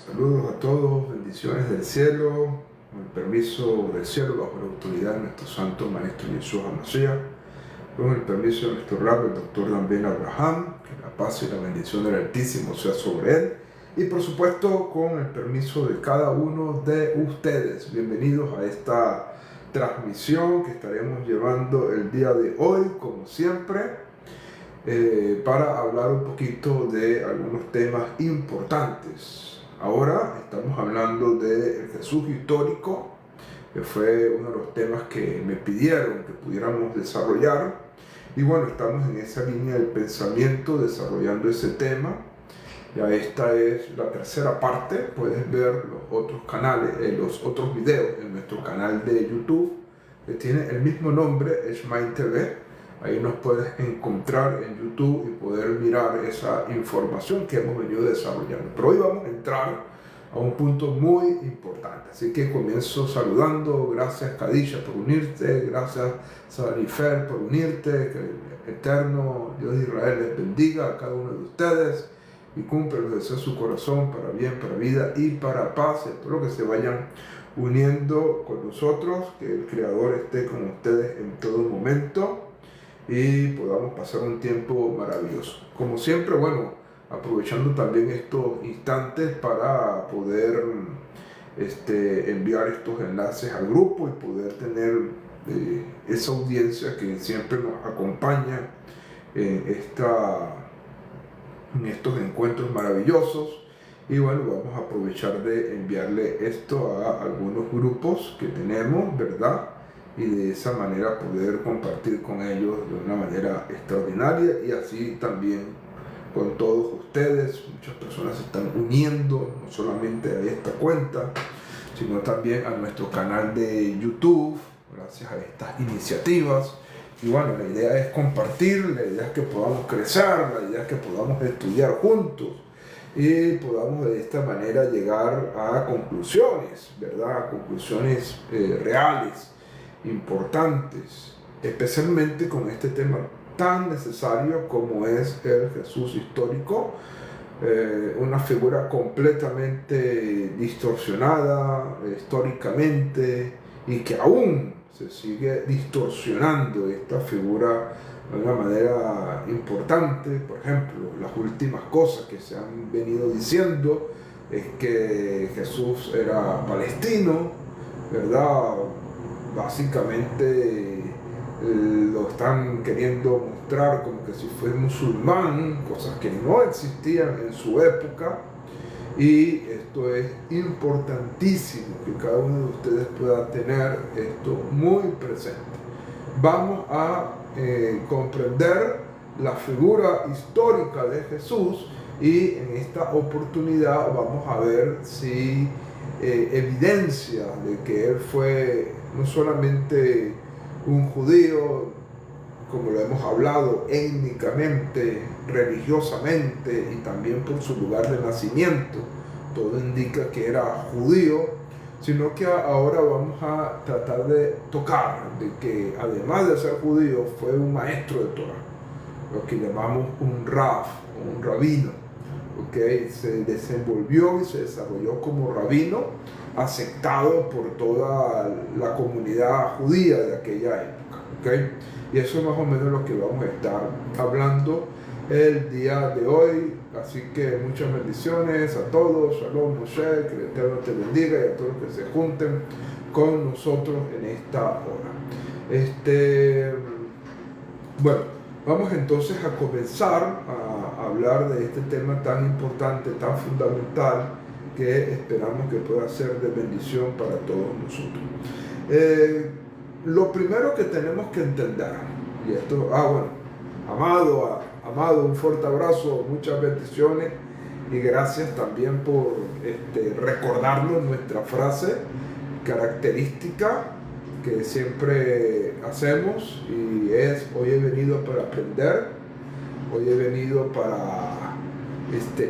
Saludos a todos, bendiciones del cielo, con el permiso del cielo, bajo la autoridad de nuestro santo maestro Yeshua HaMashiach, con el permiso de nuestro rabbi, el doctor Dan Ben Abraham, que la paz y la bendición del Altísimo sea sobre él, y por supuesto con el permiso de cada uno de ustedes. Bienvenidos a esta transmisión que estaremos llevando el día de hoy, como siempre, para hablar un poquito de algunos temas importantes. Ahora estamos hablando del Jesús histórico, que fue uno de los temas que me pidieron que pudiéramos desarrollar. Y bueno, estamos en esa línea del pensamiento desarrollando ese tema. Ya esta es la tercera parte. Puedes ver los otros canales, los otros videos en nuestro canal de YouTube, que tiene el mismo nombre, Shmaim TV. Ahí nos puedes encontrar en YouTube y poder mirar esa información que hemos venido desarrollando. Pero hoy vamos a entrar a un punto muy importante. Así que comienzo saludando. Gracias, Kadisha, por unirte. Gracias, Sarifer, por unirte. Que el eterno Dios de Israel les bendiga a cada uno de ustedes y cumple los deseos de su corazón para bien, para vida y para paz. Espero que se vayan uniendo con nosotros, que el Creador esté con ustedes en todo momento y podamos pasar un tiempo maravilloso. Como siempre, bueno, aprovechando también estos instantes para poder enviar estos enlaces al grupo y poder tener esa audiencia que siempre nos acompaña en estos encuentros maravillosos. Y bueno, vamos a aprovechar de enviarle esto a algunos grupos que tenemos, ¿verdad? Y de esa manera poder compartir con ellos de una manera extraordinaria y así también con todos ustedes. Muchas personas se están uniendo no solamente a esta cuenta, sino también a nuestro canal de YouTube, gracias a estas iniciativas. Y bueno, la idea es compartir, la idea es que podamos crecer, la idea es que podamos estudiar juntos y podamos de esta manera llegar a conclusiones, ¿verdad? A conclusiones reales, importantes, especialmente con este tema tan necesario como es el Jesús histórico, una figura completamente distorsionada históricamente y que aún se sigue distorsionando esta figura de una manera importante. Por ejemplo, las últimas cosas que se han venido diciendo es que Jesús era palestino, ¿verdad? Básicamente lo están queriendo mostrar como que si fuera musulmán, cosas que no existían en su época. Y esto es importantísimo que cada uno de ustedes pueda tener esto muy presente. Vamos a comprender la figura histórica de Jesús y en esta oportunidad vamos a ver si evidencia de que él fue no solamente un judío, como lo hemos hablado, étnicamente, religiosamente y también por su lugar de nacimiento, todo indica que era judío, sino que ahora vamos a tratar de tocar de que además de ser judío fue un maestro de Torah, lo que llamamos un Rav, un rabino, ¿okay? Se desenvolvió y se desarrolló como rabino, aceptado por toda la comunidad judía de aquella época, ¿okay? Y eso es más o menos lo que vamos a estar hablando el día de hoy. Así que muchas bendiciones a todos. Shalom Moshe, que el Eterno te bendiga, y a todos los que se junten con nosotros en esta hora. Bueno, vamos entonces a comenzar a hablar de este tema tan importante, tan fundamental, que esperamos que pueda ser de bendición para todos nosotros. Lo primero que tenemos que entender, y esto, bueno, amado, un fuerte abrazo, muchas bendiciones y gracias también por recordarnos nuestra frase característica que siempre hacemos, y es: hoy he venido para aprender, hoy he venido para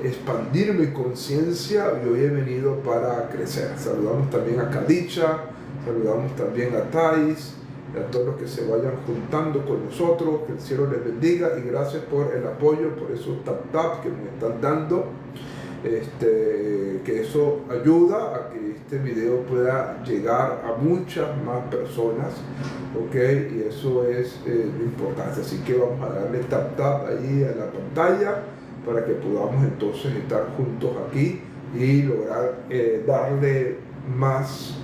expandir mi conciencia y hoy he venido para crecer. Saludamos también a Kadisha, saludamos también a Thais y a todos los que se vayan juntando con nosotros. Que el cielo les bendiga y gracias por el apoyo, por esos tap que me están dando. que eso ayuda a que este video pueda llegar a muchas más personas, ¿ok? Y eso es lo importante. Así que vamos a darle tap ahí a la pantalla para que podamos entonces estar juntos aquí y lograr darle más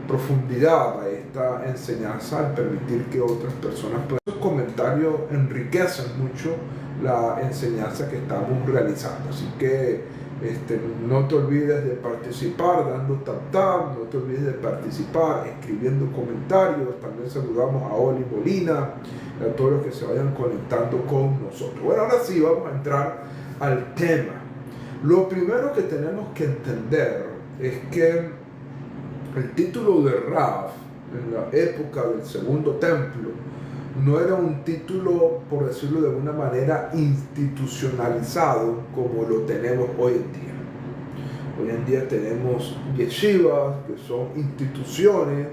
profundidad a esta enseñanza al permitir que otras personas puedan. Los comentarios enriquecen mucho la enseñanza que estamos realizando, así que no te olvides de participar dando tap, no te olvides de participar escribiendo comentarios. También saludamos a Oli Molina y a todos los que se vayan conectando con nosotros. Bueno, ahora sí vamos a entrar al tema. Lo primero que tenemos que entender es que el título de Raf en la época del Segundo Templo no era un título, por decirlo de alguna manera, institucionalizado como lo tenemos hoy en día. Hoy en día tenemos yeshivas, que son instituciones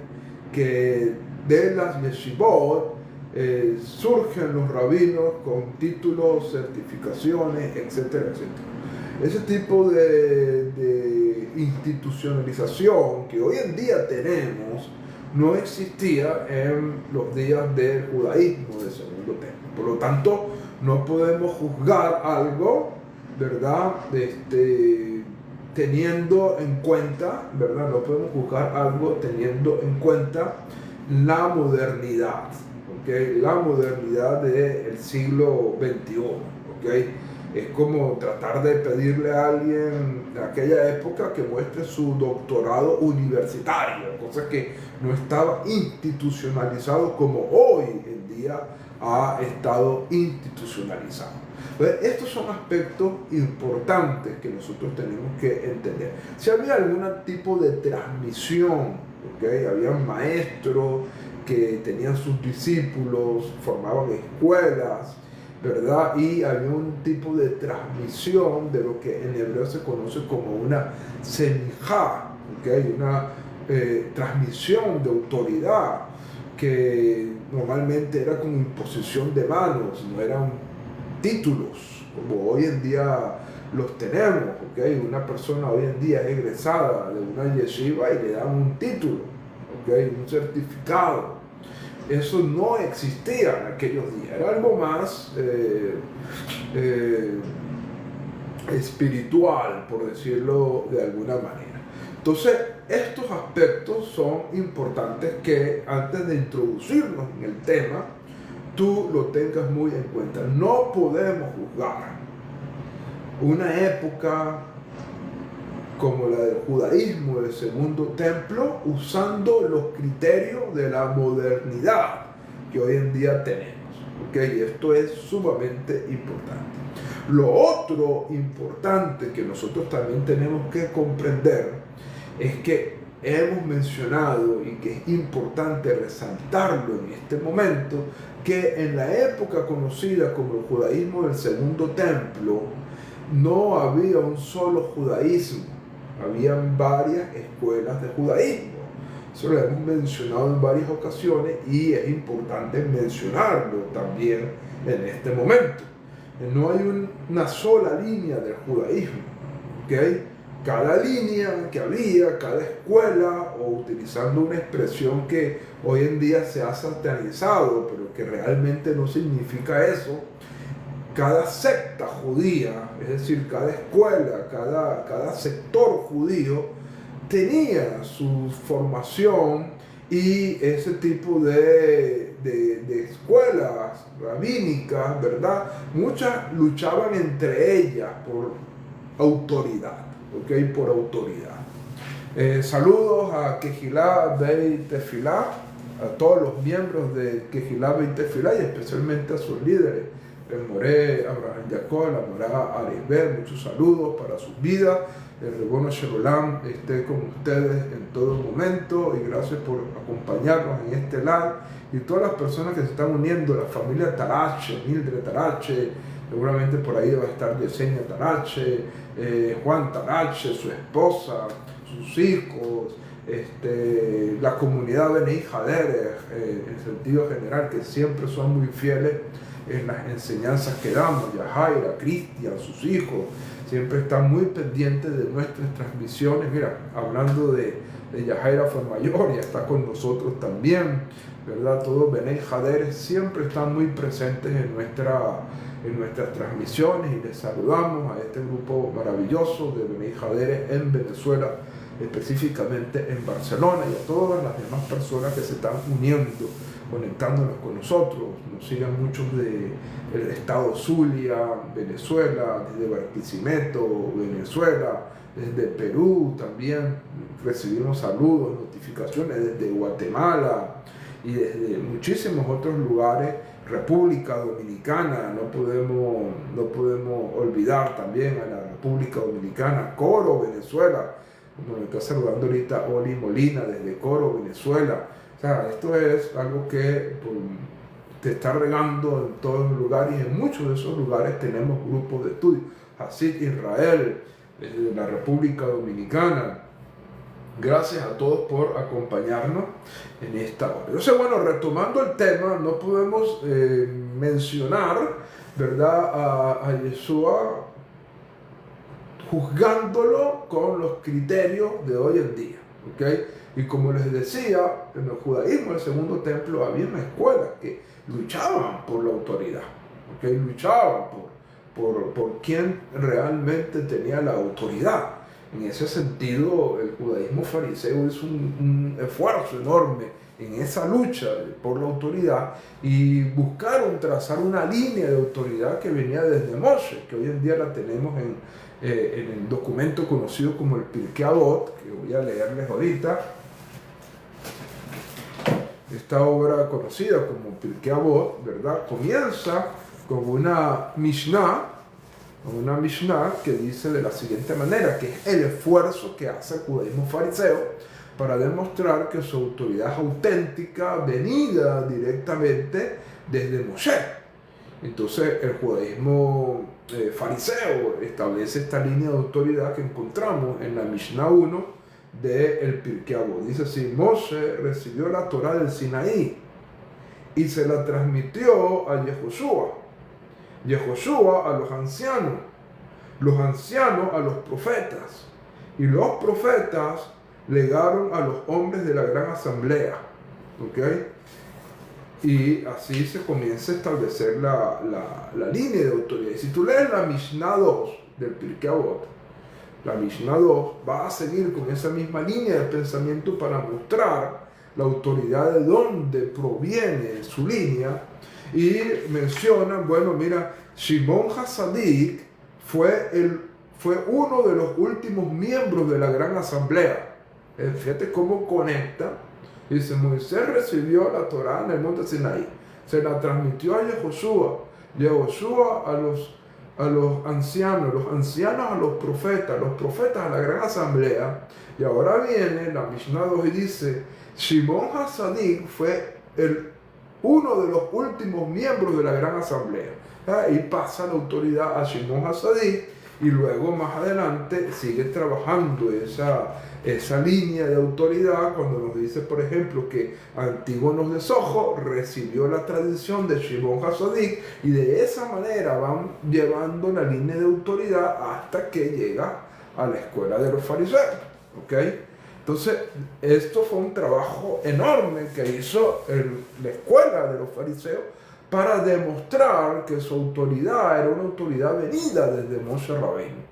que de las yeshivot surgen los rabinos con títulos, certificaciones, etcétera, etcétera. Ese tipo de institucionalización que hoy en día tenemos no existía en los días del judaísmo del Segundo Templo. Por lo tanto, no podemos juzgar algo, ¿verdad? Teniendo en cuenta, ¿verdad? No podemos juzgar algo teniendo en cuenta la modernidad, ¿ok? La modernidad del siglo XXI, ¿ok? Es como tratar de pedirle a alguien de aquella época que muestre su doctorado universitario, cosa que no estaba institucionalizado como hoy en día ha estado institucionalizado. Entonces, estos son aspectos importantes que nosotros tenemos que entender. Si había algún tipo de transmisión, ¿okay? Había maestros que tenían sus discípulos, formaban escuelas, ¿verdad? Y había un tipo de transmisión de lo que en hebreo se conoce como una semijá, ¿okay? Una transmisión de autoridad que normalmente era con imposición de manos, no eran títulos como hoy en día los tenemos, ¿okay? Una persona hoy en día es egresada de una yeshiva y le dan un título, ¿okay? Un certificado. Eso no existía en aquellos días, era algo más espiritual, por decirlo de alguna manera. Entonces, estos aspectos son importantes que antes de introducirnos en el tema, tú lo tengas muy en cuenta. No podemos juzgar una época como la del judaísmo del Segundo Templo usando los criterios de la modernidad que hoy en día tenemos, ¿okay? Y esto es sumamente importante. Lo otro importante que nosotros también tenemos que comprender es que hemos mencionado, y que es importante resaltarlo en este momento, que en la época conocida como el judaísmo del Segundo Templo no había un solo judaísmo. Habían varias escuelas de judaísmo. Eso lo hemos mencionado en varias ocasiones y es importante mencionarlo también en este momento. No hay una sola línea del judaísmo, ¿okay? Cada línea que había, cada escuela, o utilizando una expresión que hoy en día se ha satanizado, pero que realmente no significa eso, cada secta judía, es decir, cada escuela, cada sector judío tenía su formación y ese tipo de escuelas rabínicas, ¿verdad? Muchas luchaban entre ellas por autoridad, ¿ok? Por autoridad. Saludos a Kehilá Beit Tefilá, a todos los miembros de Kehilá Beit Tefilá y especialmente a sus líderes, el Moré Abraham Jacob, la Morá Arisbel. Muchos saludos para sus vidas. El Rebono Sherolam esté con ustedes en todo momento y gracias por acompañarnos en este live. Y todas las personas que se están uniendo, la familia Tarache, Mildred Tarache, seguramente por ahí va a estar Yesenia Tarache, Juan Tarache, su esposa, sus hijos, la comunidad Benei Haderech, en sentido general, que siempre son muy fieles en las enseñanzas que damos. Yajaira, Cristian, sus hijos, siempre están muy pendientes de nuestras transmisiones. Mira, hablando de Yajaira fue mayor y está con nosotros también, ¿verdad? Todos Benei Hader siempre están muy presentes en nuestras transmisiones, y les saludamos a este grupo maravilloso de Benei Hader en Venezuela, específicamente en Barcelona, y a todas las demás personas que se están uniendo, conectándonos con nosotros. Nos siguen muchos del estado Zulia, Venezuela, desde Barquisimeto, Venezuela, desde Perú también recibimos saludos, notificaciones desde Guatemala y desde muchísimos otros lugares. República Dominicana, no podemos olvidar también a la República Dominicana, Coro, Venezuela, como me está saludando ahorita Oli Molina desde Coro, Venezuela. O sea, esto es algo que te está regando en todos los lugares, y en muchos de esos lugares tenemos grupos de estudio. Hasid Israel, desde la República Dominicana. Gracias a todos por acompañarnos en esta hora. Entonces, bueno, retomando el tema, no podemos mencionar, ¿verdad?, a Yeshua juzgándolo con los criterios de hoy en día, ¿ok? Y como les decía, en el judaísmo, el segundo templo, había una escuela que luchaban por la autoridad, ¿ok? Luchaban por quién realmente tenía la autoridad. En ese sentido, el judaísmo fariseo hizo un esfuerzo enorme en esa lucha por la autoridad, y buscaron trazar una línea de autoridad que venía desde Moshe, que hoy en día la tenemos en el documento conocido como el Pirkei Avot, que voy a leerles ahorita. Esta obra conocida como Pirkei Avot, ¿verdad?, comienza con una Mishnah que dice de la siguiente manera, que es el esfuerzo que hace el judaísmo fariseo para demostrar que su autoridad es auténtica, venida directamente desde Moshe. Entonces el judaísmo fariseo establece esta línea de autoridad que encontramos en la Mishnah 1 del Pirkei Avot. Dice así: Moshe recibió la Torá del Sinaí y se la transmitió a Yehoshua a los ancianos a los profetas, y los profetas legaron a los hombres de la gran asamblea, ¿ok? Y así se comienza a establecer la línea de autoridad. Y si tú lees la Mishnah 2 del Pirkei Avot, la Mishnah 2 va a seguir con esa misma línea de pensamiento para mostrar la autoridad, de dónde proviene su línea, y mencionan, bueno, mira, Shimon HaTzadik fue uno de los últimos miembros de la gran asamblea. Fíjate cómo conecta. Dice: Moisés recibió la Torá en el monte Sinaí, se la transmitió a Yehoshua a los ancianos a los profetas a la gran asamblea. Y ahora viene la Mishnah 2 y dice: Shimon HaTzadik fue uno de los últimos miembros de la gran asamblea. Y pasa la autoridad a Shimon HaTzadik, y luego más adelante sigue trabajando esa línea de autoridad cuando nos dice, por ejemplo, que Antígonos de Sojo recibió la tradición de Shimon HaTzadik, y de esa manera van llevando la línea de autoridad hasta que llega a la escuela de los fariseos, ¿ok? Entonces, esto fue un trabajo enorme que hizo la escuela de los fariseos para demostrar que su autoridad era una autoridad venida desde Moshe Rabbeinu.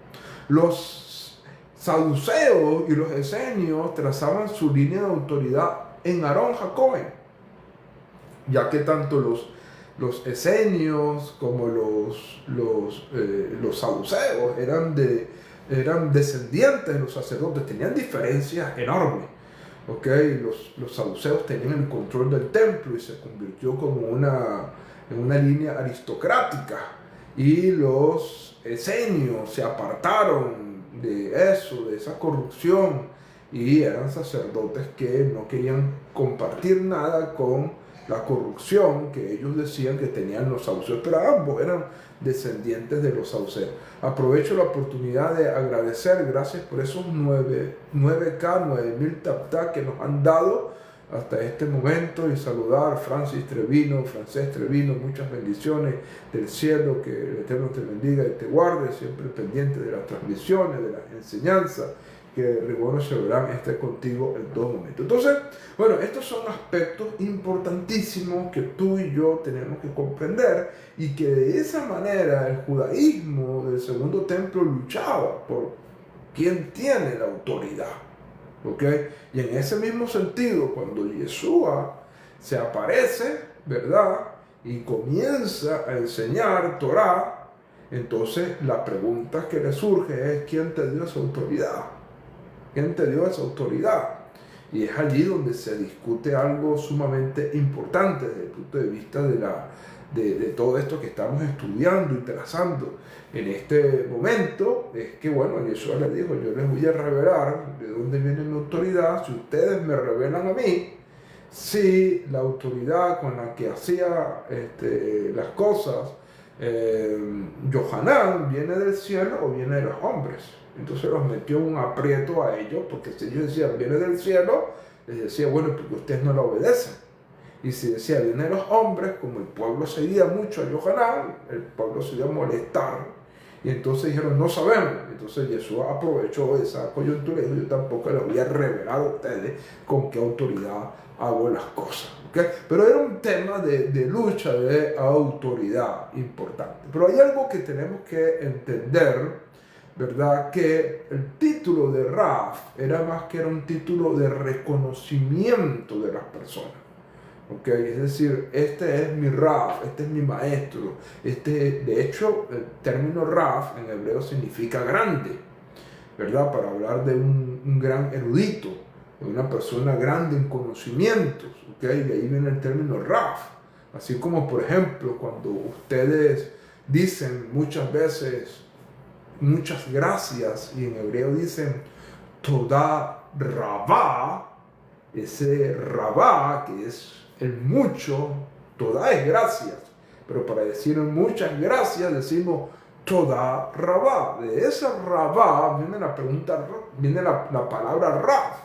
Los saduceos y los esenios trazaban su línea de autoridad en Aarón HaKohen, ya que tanto los esenios como los saduceos eran descendientes de los sacerdotes, tenían diferencias enormes. Okay, los saduceos tenían el control del templo y se convirtió como en una línea aristocrática, y los esenios se apartaron de eso, de esa corrupción, y eran sacerdotes que no querían compartir nada con la corrupción que ellos decían que tenían los saduceos, pero ambos eran descendientes de los saduceos. Aprovecho la oportunidad de agradecer, gracias por esos 9,000 taptá que nos han dado hasta este momento y saludar a Francés Trevino, muchas bendiciones del cielo, que el Eterno te bendiga y te guarde, siempre pendiente de las transmisiones, de las enseñanzas, que Ribono Shelem esté contigo en todo momento. Entonces, bueno, estos son aspectos importantísimos que tú y yo tenemos que comprender, y que de esa manera el judaísmo del segundo templo luchaba por quién tiene la autoridad. ¿Okay? Y en ese mismo sentido, cuando Yeshua se aparece, ¿verdad?, y comienza a enseñar Torah, entonces la pregunta que le surge es: ¿quién te dio esa autoridad? ¿Quién te dio esa autoridad? Y es allí donde se discute algo sumamente importante desde el punto de vista de todo esto que estamos estudiando y trazando en este momento. Es que, bueno, Yeshua les dijo: yo les voy a revelar de dónde viene mi autoridad si ustedes me revelan a mí si la autoridad con la que hacía las cosas Yohanan viene del cielo o viene de los hombres. Entonces los metió en un aprieto a ellos, porque si ellos decían viene del cielo, les decía: bueno, porque ustedes no la obedecen. Y si decía viene de los hombres, como el pueblo seguía mucho a Yohanan, el pueblo se iba a molestar. Y entonces dijeron: no sabemos. Entonces Yeshua aprovechó esa coyuntura y dijo: yo tampoco les voy a revelar a ustedes con qué autoridad hago las cosas. ¿Okay? Pero era un tema de lucha de autoridad importante. Pero hay algo que tenemos que entender, ¿verdad? Que el título de Raf era más que era un título de reconocimiento de las personas. ¿Okay? Es decir, este es mi Raf, este es mi maestro. De hecho, el término Raf en hebreo significa grande, ¿verdad? Para hablar de un gran erudito, de una persona grande en conocimientos. ¿Okay? De ahí viene el término Raf. Así como, por ejemplo, cuando ustedes dicen muchas veces muchas gracias, y en hebreo dicen Toda Rabá, ese Rabá que es el mucho, Toda es gracias, pero para decir muchas gracias decimos Toda Rabá. De esa Rabá viene la palabra Raf,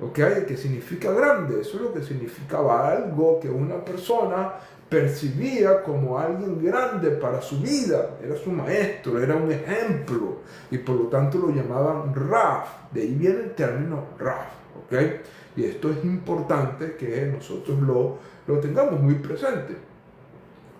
¿okay? Que significa grande. Eso es lo que significaba algo que una persona percibía como alguien grande para su vida. Era su maestro, era un ejemplo, y por lo tanto lo llamaban Raf. De ahí viene el término Raf, ¿okay? Y esto es importante que nosotros lo tengamos muy presente.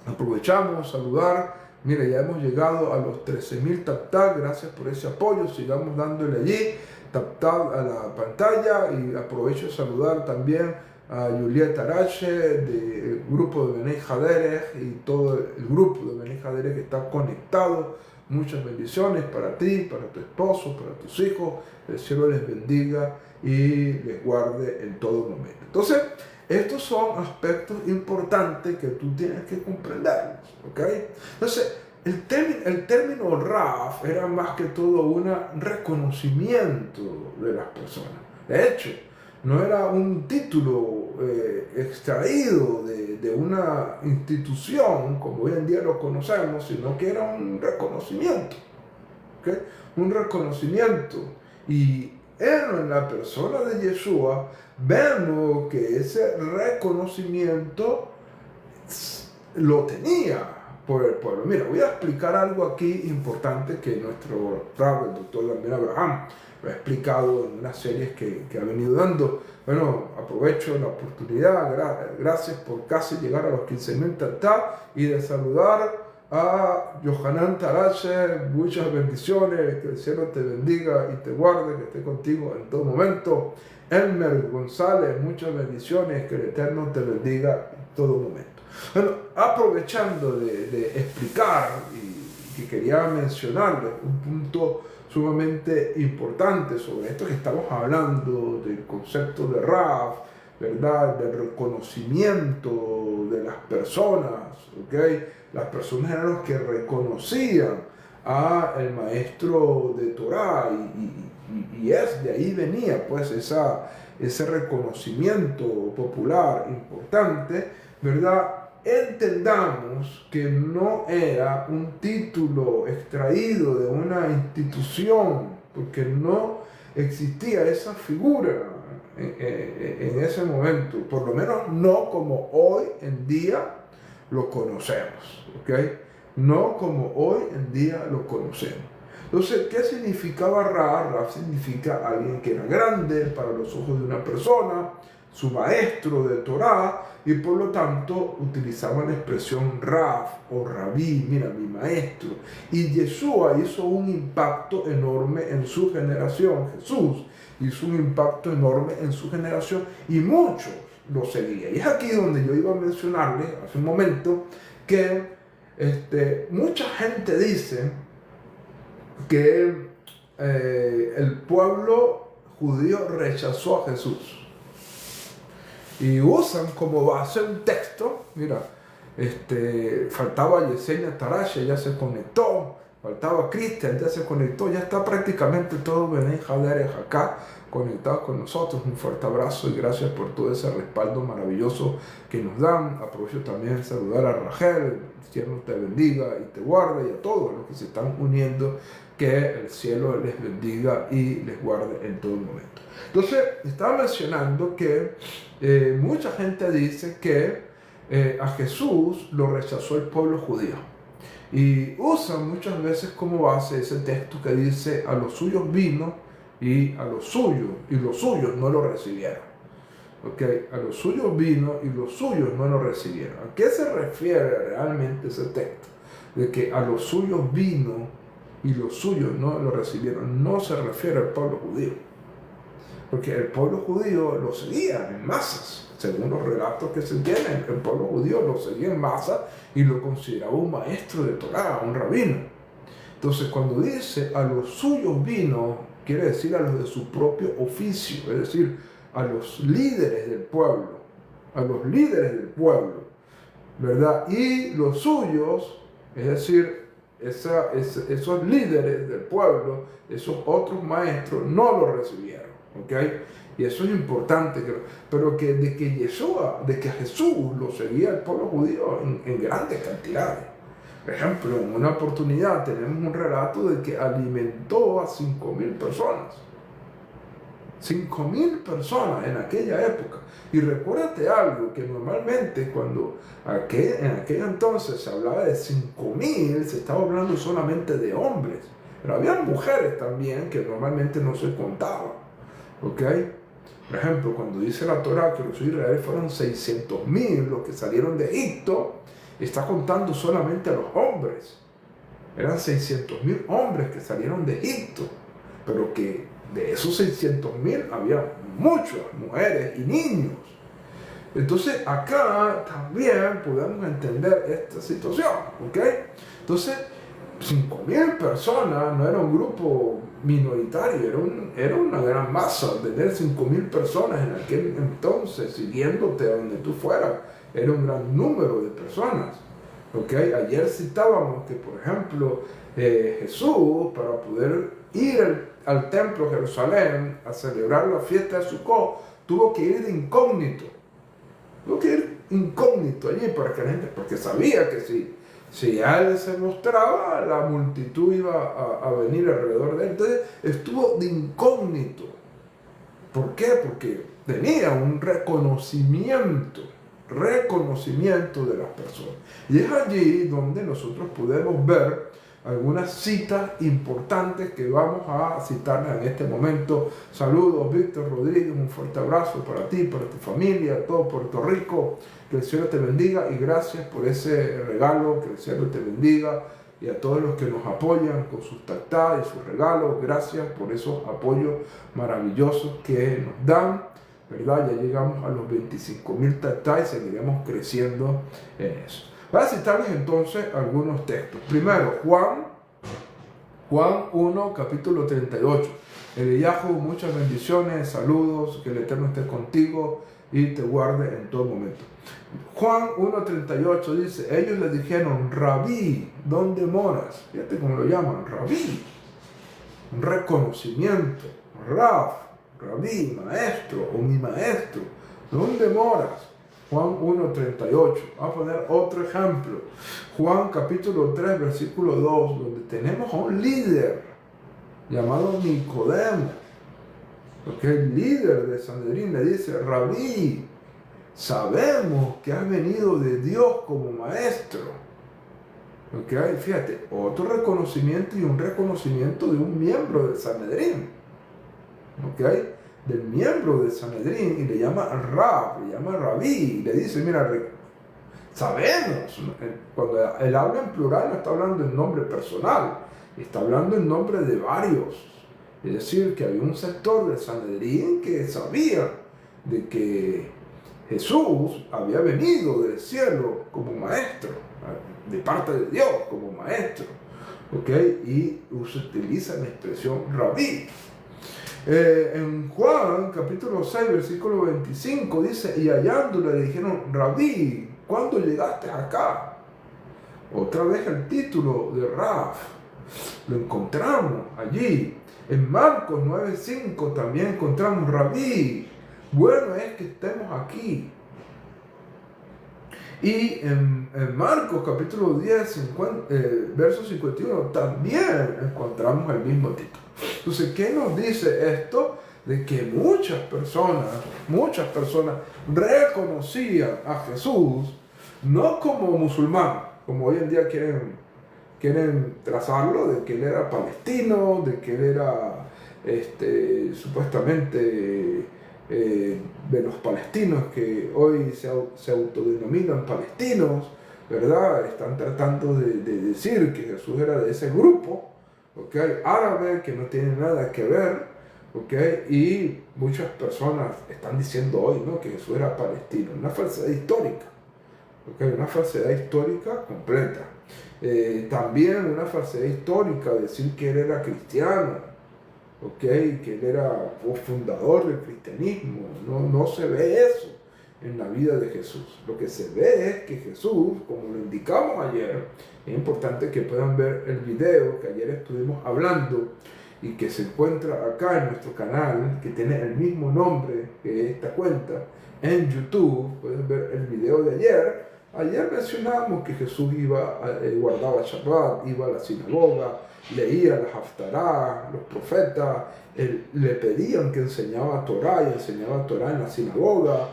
Aprovechamos a saludar. Mire, ya hemos llegado a los 13,000 tap-tap. Gracias por ese apoyo. Sigamos dándole allí tap-tap a la pantalla. Y aprovecho de saludar también a Julieta Arache del grupo de Benei Haderech y todo el grupo de Benei Haderech que está conectado. Muchas bendiciones para ti, para tu esposo, para tus hijos. El cielo les bendiga y les guarde en todo momento. Entonces, estos son aspectos importantes que tú tienes que comprender, ¿ok? Entonces, el término Raf era más que todo un reconocimiento de las personas. De hecho, no era un título extraído de una institución como hoy en día lo conocemos, sino que era un reconocimiento, ¿okay? Un reconocimiento. Y en la persona de Yeshua vemos que ese reconocimiento lo tenía por el pueblo. Mira, voy a explicar algo aquí importante que nuestro rabbi, el doctor Dambén Abraham, lo ha explicado en unas series que ha venido dando. Bueno, aprovecho la oportunidad, gracias por casi llegar a los 15,000 tap-tap, y de saludar a Yohanan Tarache. Muchas bendiciones, que el cielo te bendiga y te guarde, que esté contigo en todo momento. Elmer González, muchas bendiciones, que el Eterno te bendiga en todo momento. Bueno, aprovechando de explicar, y que quería mencionarles un punto sumamente importante sobre esto que estamos hablando, del concepto de Raf, ¿verdad? Del reconocimiento de las personas, ¿ok? Las personas eran los que reconocían al maestro de Torah, y de ahí venía pues ese reconocimiento popular importante, ¿verdad? Entendamos que no era un título extraído de una institución, porque no existía esa figura en ese momento, por lo menos no como hoy en día lo conocemos, ¿ok? No como hoy en día lo conocemos. Entonces, ¿qué significaba Ra? Ra significa alguien que era grande para los ojos de una persona, su maestro de Torah, y por lo tanto utilizaban la expresión Rab o Rabí, mira, mi maestro. Y Yeshua hizo un impacto enorme en su generación, Jesús hizo un impacto enorme en su generación y muchos lo seguían. Y es aquí donde yo iba a mencionarles hace un momento que mucha gente dice que el pueblo judío rechazó a Jesús y usan como base un texto. Mira, faltaba Yesenia Tarasha, ya se conectó, faltaba Cristian, ya se conectó, ya está prácticamente todo Benay Jaderes acá conectado con nosotros. Un fuerte abrazo y gracias por todo ese respaldo maravilloso que nos dan. Aprovecho también de saludar a Rachel, el cielo te bendiga y te guarde, y a todos los que se están uniendo, que el cielo les bendiga y les guarde en todo momento. Entonces, estaba mencionando que mucha gente dice que a Jesús lo rechazó el pueblo judío. Y usan muchas veces como base ese texto que dice: a los suyos vino y a los suyos no lo recibieron. ¿Okay? A los suyos vino y los suyos no lo recibieron. ¿A qué se refiere realmente ese texto? De que a los suyos vino y los suyos no lo recibieron. No se refiere al pueblo judío, porque el pueblo judío lo seguía en masas. Según los relatos que se tienen, el pueblo judío lo seguía en masa y lo consideraba un maestro de Torah, un rabino. Entonces, cuando dice a los suyos vino, quiere decir a los de su propio oficio, es decir, a los líderes del pueblo, ¿verdad? Y los suyos, es decir, esos líderes del pueblo, esos otros maestros, no lo recibieron, ¿ok? Y eso es importante, pero de que Jesús lo seguía el pueblo judío en grandes cantidades. Por ejemplo, en una oportunidad tenemos un relato de que alimentó a 5,000 personas. 5,000 personas en aquella época. Y recuérdate algo, que normalmente cuando en aquel entonces se hablaba de 5,000, se estaba hablando solamente de hombres. Pero había mujeres también que normalmente no se contaban. ¿Ok? Por ejemplo, cuando dice la Torah que los hijos de Israel fueron 600,000 los que salieron de Egipto, está contando solamente a los hombres. Eran 600,000 hombres que salieron de Egipto, pero que de esos 600,000 había muchas mujeres y niños. Entonces acá también podemos entender esta situación, ¿ok? Entonces 5,000 personas no era un grupo minoritario, era una gran masa. Tener 5,000 personas en aquel entonces siguiéndote a donde tú fueras era un gran número de personas. ¿Okay? Ayer citábamos que, por ejemplo, Jesús, para poder ir al templo de Jerusalén a celebrar la fiesta de Sukkot, tuvo que ir de incógnito. Tuvo que ir incógnito allí para que la gente, porque sabía que si a él se mostraba, la multitud iba a venir alrededor de él. Entonces estuvo de incógnito. ¿Por qué? Porque tenía un reconocimiento de las personas. Y es allí donde nosotros podemos ver algunas citas importantes que vamos a citarlas en este momento. Saludos, Víctor Rodríguez, un fuerte abrazo para ti, para tu familia, todo Puerto Rico. Que el Señor te bendiga y gracias por ese regalo, que el Señor te bendiga. Y a todos los que nos apoyan con sus tactas y sus regalos, gracias por esos apoyos maravillosos que nos dan, ¿verdad? Ya llegamos a los 25,000 tactas y seguiremos creciendo en eso. Voy a citarles entonces algunos textos. Primero, Juan 1, capítulo 38. Eliyahu, muchas bendiciones, saludos, que el Eterno esté contigo y te guarde en todo momento. Juan 1:38 dice: ellos le dijeron, Rabí, ¿dónde moras? Fíjate cómo lo llaman, Rabí. Un reconocimiento, Rabí, maestro o mi maestro, ¿dónde moras? Juan 1:38. Vamos a poner otro ejemplo. Juan capítulo 3, versículo 2, donde tenemos a un líder llamado Nicodemo. El líder de Sanedrín le dice: Rabí, sabemos que has venido de Dios como maestro. Fíjate, otro reconocimiento y un reconocimiento de un miembro del Sanedrín. Del miembro del Sanedrín, y le llama Rab, le llama Rabí, y le dice: mira, sabemos. Cuando él habla en plural, no está hablando en nombre personal, está hablando en nombre de varios. Es decir, que había un sector del Sanedrín que sabía de que Jesús había venido del cielo como maestro, de parte de Dios como maestro. Y se utiliza la expresión Rabí. En Juan capítulo 6 versículo 25 dice: y hallándole le dijeron: Rabí, ¿cuándo llegaste acá? Otra vez el título de Rab lo encontramos allí. En Marcos 9:5 también encontramos: Rabí, bueno es que estemos aquí. Y en Marcos capítulo 10 verso 51 también encontramos el mismo título. Entonces, ¿qué nos dice esto? De que muchas personas reconocían a Jesús no como musulmán, como hoy en día quieren trazarlo, de que él era palestino, de que él era supuestamente de los palestinos que hoy se autodenominan palestinos, ¿verdad? Están tratando de decir que Jesús era de ese grupo, árabe, que no tiene nada que ver, y muchas personas están diciendo hoy, ¿no?, que Jesús era palestino. Una falsedad histórica, una falsedad histórica completa. También una falsedad histórica decir que él era cristiano, que él era fundador del cristianismo. No se ve eso en la vida de Jesús. Lo que se ve es que Jesús, como lo indicamos ayer, es importante que puedan ver el video que ayer estuvimos hablando y que se encuentra acá en nuestro canal, que tiene el mismo nombre que esta cuenta, en YouTube. Pueden ver el video de ayer. Ayer mencionamos que Jesús guardaba Shabbat, iba a la sinagoga, leía la Haftará, los profetas, le pedían que enseñaba Torah y enseñaba Torah en la sinagoga,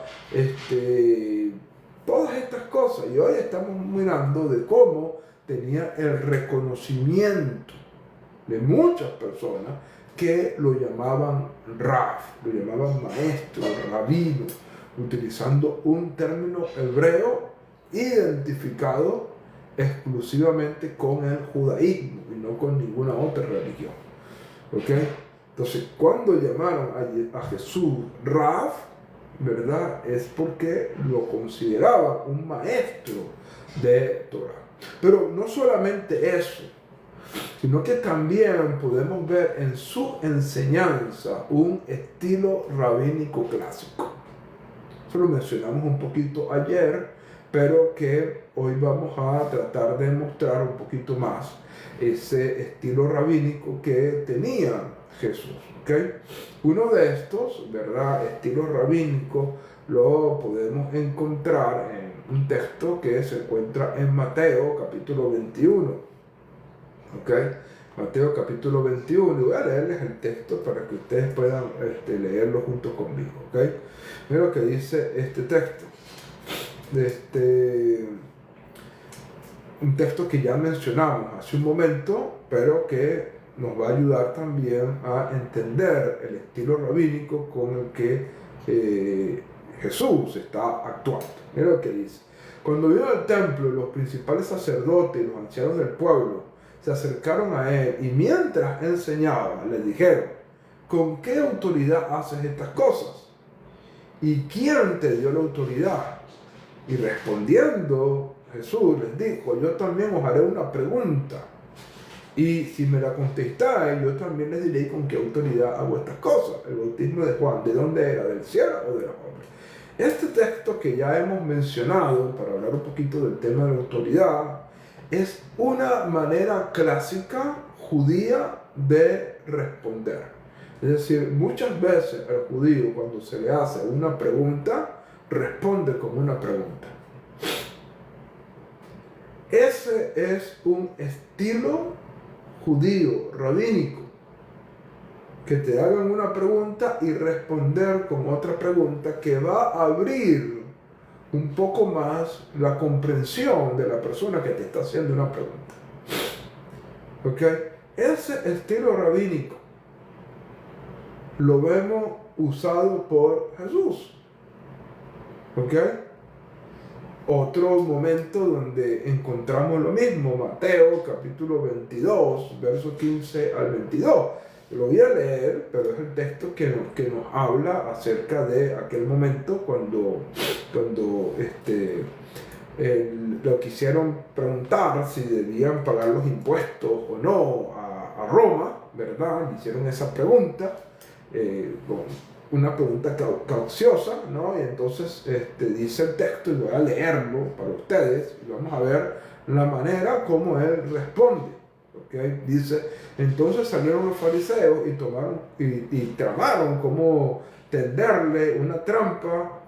todas estas cosas. Y hoy estamos mirando de cómo tenía el reconocimiento de muchas personas que lo llamaban Rab, lo llamaban maestro, rabino, utilizando un término hebreo identificado exclusivamente con el judaísmo y no con ninguna otra religión. Entonces, cuando llamaron a Jesús Rab, ¿verdad?, es porque lo consideraban un maestro de Torah. Pero no solamente eso, sino que también podemos ver en su enseñanza un estilo rabínico clásico. Eso lo mencionamos un poquito ayer, pero que hoy vamos a tratar de mostrar un poquito más ese estilo rabínico que tenía Jesús. Uno de estos, ¿verdad?, estilos rabínicos lo podemos encontrar en un texto que se encuentra en Mateo capítulo 21. Mateo capítulo 21, y voy a leerles el texto para que ustedes puedan leerlo junto conmigo. Mira lo que dice este texto. Un texto que ya mencionamos hace un momento, pero que nos va a ayudar también a entender el estilo rabínico con el que Jesús está actuando. Mira lo que dice: cuando vino al templo, los principales sacerdotes y los ancianos del pueblo se acercaron a él, y mientras enseñaba le dijeron: ¿con qué autoridad haces estas cosas? ¿Y quién te dio la autoridad? Y respondiendo Jesús les dijo: yo también os haré una pregunta, y si me la contestáis, yo también les diré con qué autoridad hago estas cosas. El bautismo de Juan, ¿de dónde era? ¿Del cielo o de los hombres? Este texto que ya hemos mencionado, para hablar un poquito del tema de la autoridad, es una manera clásica judía de responder. Es decir, muchas veces el judío, cuando se le hace una pregunta, responde con una pregunta. Ese es un estilo judío, rabínico. que te hagan una pregunta y responder con otra pregunta que va a abrir un poco más la comprensión de la persona que te está haciendo una pregunta. ¿Ok? Ese estilo rabínico lo vemos usado por Jesús. ¿Ok? Otro momento donde encontramos lo mismo, Mateo capítulo 22, versos 15 al 22. Lo voy a leer, pero es el texto que nos habla acerca de aquel momento cuando lo quisieron preguntar si debían pagar los impuestos o no a Roma, ¿verdad? Le hicieron esa pregunta, una pregunta cauciosa, ¿no? Y entonces dice el texto, y voy a leerlo para ustedes, y vamos a ver la manera como él responde. ¿Okay? Dice, entonces salieron los fariseos y tramaron cómo tenderle una trampa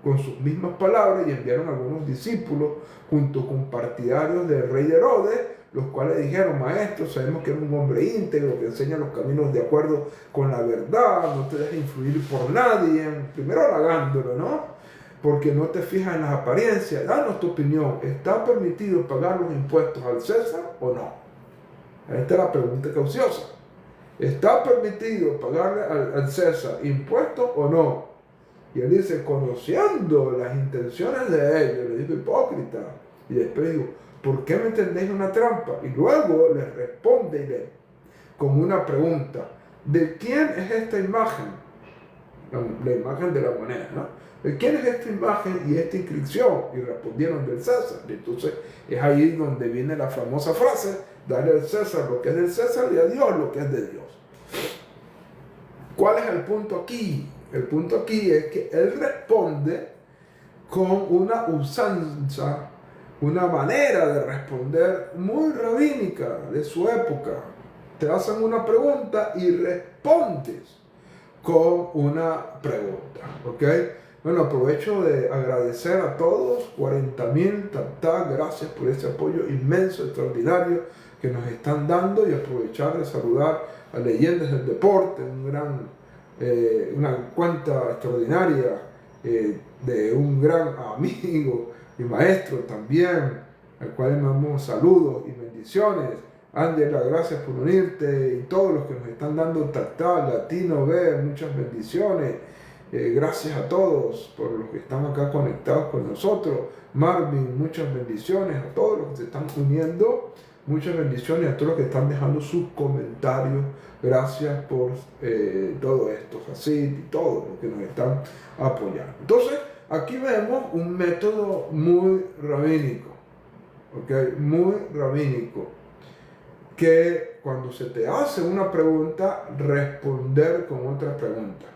con sus mismas palabras, y enviaron a algunos discípulos junto con partidarios del rey Herodes, los cuales dijeron, maestro, sabemos que eres un hombre íntegro, que enseña los caminos de acuerdo con la verdad, no te dejes influir por nadie, primero halagándolo, ¿no? Porque no te fijas en las apariencias, danos tu opinión, ¿está permitido pagar los impuestos al César o no? Esta es la pregunta cauciosa. ¿Está permitido pagarle al César impuestos o no? Y él dice, conociendo las intenciones de ellos, le dijo hipócrita. Y después digo, ¿por qué me tendéis una trampa? Y luego les responde con una pregunta, ¿de quién es esta imagen? La imagen de la moneda, ¿no? ¿De quién es esta imagen y esta inscripción? Y respondieron, del César. Y entonces es ahí donde viene la famosa frase, dale al César lo que es del César y a Dios lo que es de Dios. ¿Cuál es el punto aquí? El punto aquí es que él responde con una usanza, una manera de responder muy rabínica de su época. Te hacen una pregunta y respondes con una pregunta, ¿ok? Bueno, aprovecho de agradecer a todos, 40,000, gracias por ese apoyo inmenso, extraordinario que nos están dando, y aprovechar de saludar a Leyendas del Deporte, una cuenta extraordinaria de un gran amigo y maestro también, al cual le mandamos saludos y bendiciones. Ángela, gracias por unirte, y todos los que nos están dando Latino B, muchas bendiciones. Gracias a todos por los que están acá conectados con nosotros. Marvin, muchas bendiciones a todos los que se están uniendo. Muchas bendiciones a todos los que están dejando sus comentarios. Gracias por todo esto, así y todos los que nos están apoyando. Entonces, aquí vemos un método muy rabínico, ¿okay? Muy rabínico, que cuando se te hace una pregunta, responder con otra pregunta.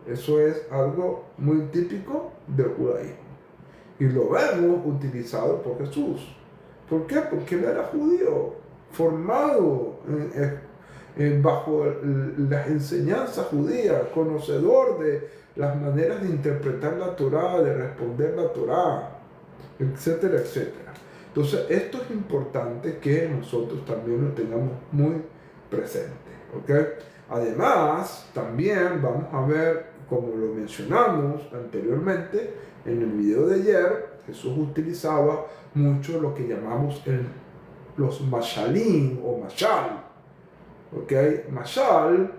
Eso es algo muy típico del judaísmo. Y lo vemos utilizado por Jesús. ¿Por qué? Porque él era judío, formado bajo las enseñanzas judías, conocedor de las maneras de interpretar la Torá, de responder la Torá, etcétera, etcétera. Entonces, esto es importante que nosotros también lo tengamos muy presente, ¿ok? Además, también vamos a ver, como lo mencionamos anteriormente en el video de ayer, Jesús utilizaba mucho lo que llamamos los mashalim o mashal. ¿Okay? Mashal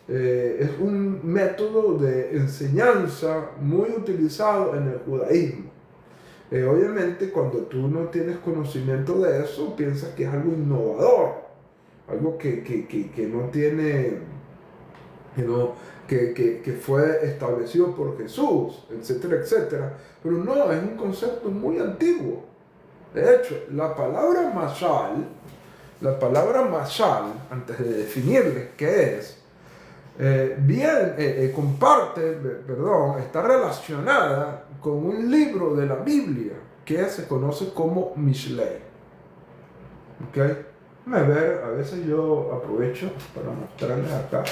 es un método de enseñanza muy utilizado en el judaísmo. Obviamente, cuando tú no tienes conocimiento de eso, piensas que es algo innovador, algo que no tiene, que fue establecido por Jesús, etcétera, etcétera. Pero no, es un concepto muy antiguo. De hecho, la palabra mashal, antes de definirles qué es, está relacionada con un libro de la Biblia que se conoce como Mishlei. ¿Okay? A veces yo aprovecho para mostrarles acá.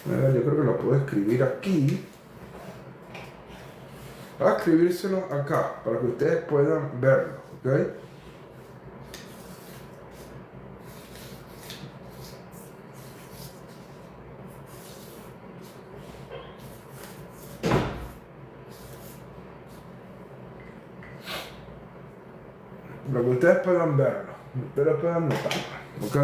Yo creo que lo puedo escribir aquí. Voy a escribírselo acá para que ustedes puedan verlo. ¿Okay? para que ustedes puedan verlo, ustedes puedan notarlo, ¿ok?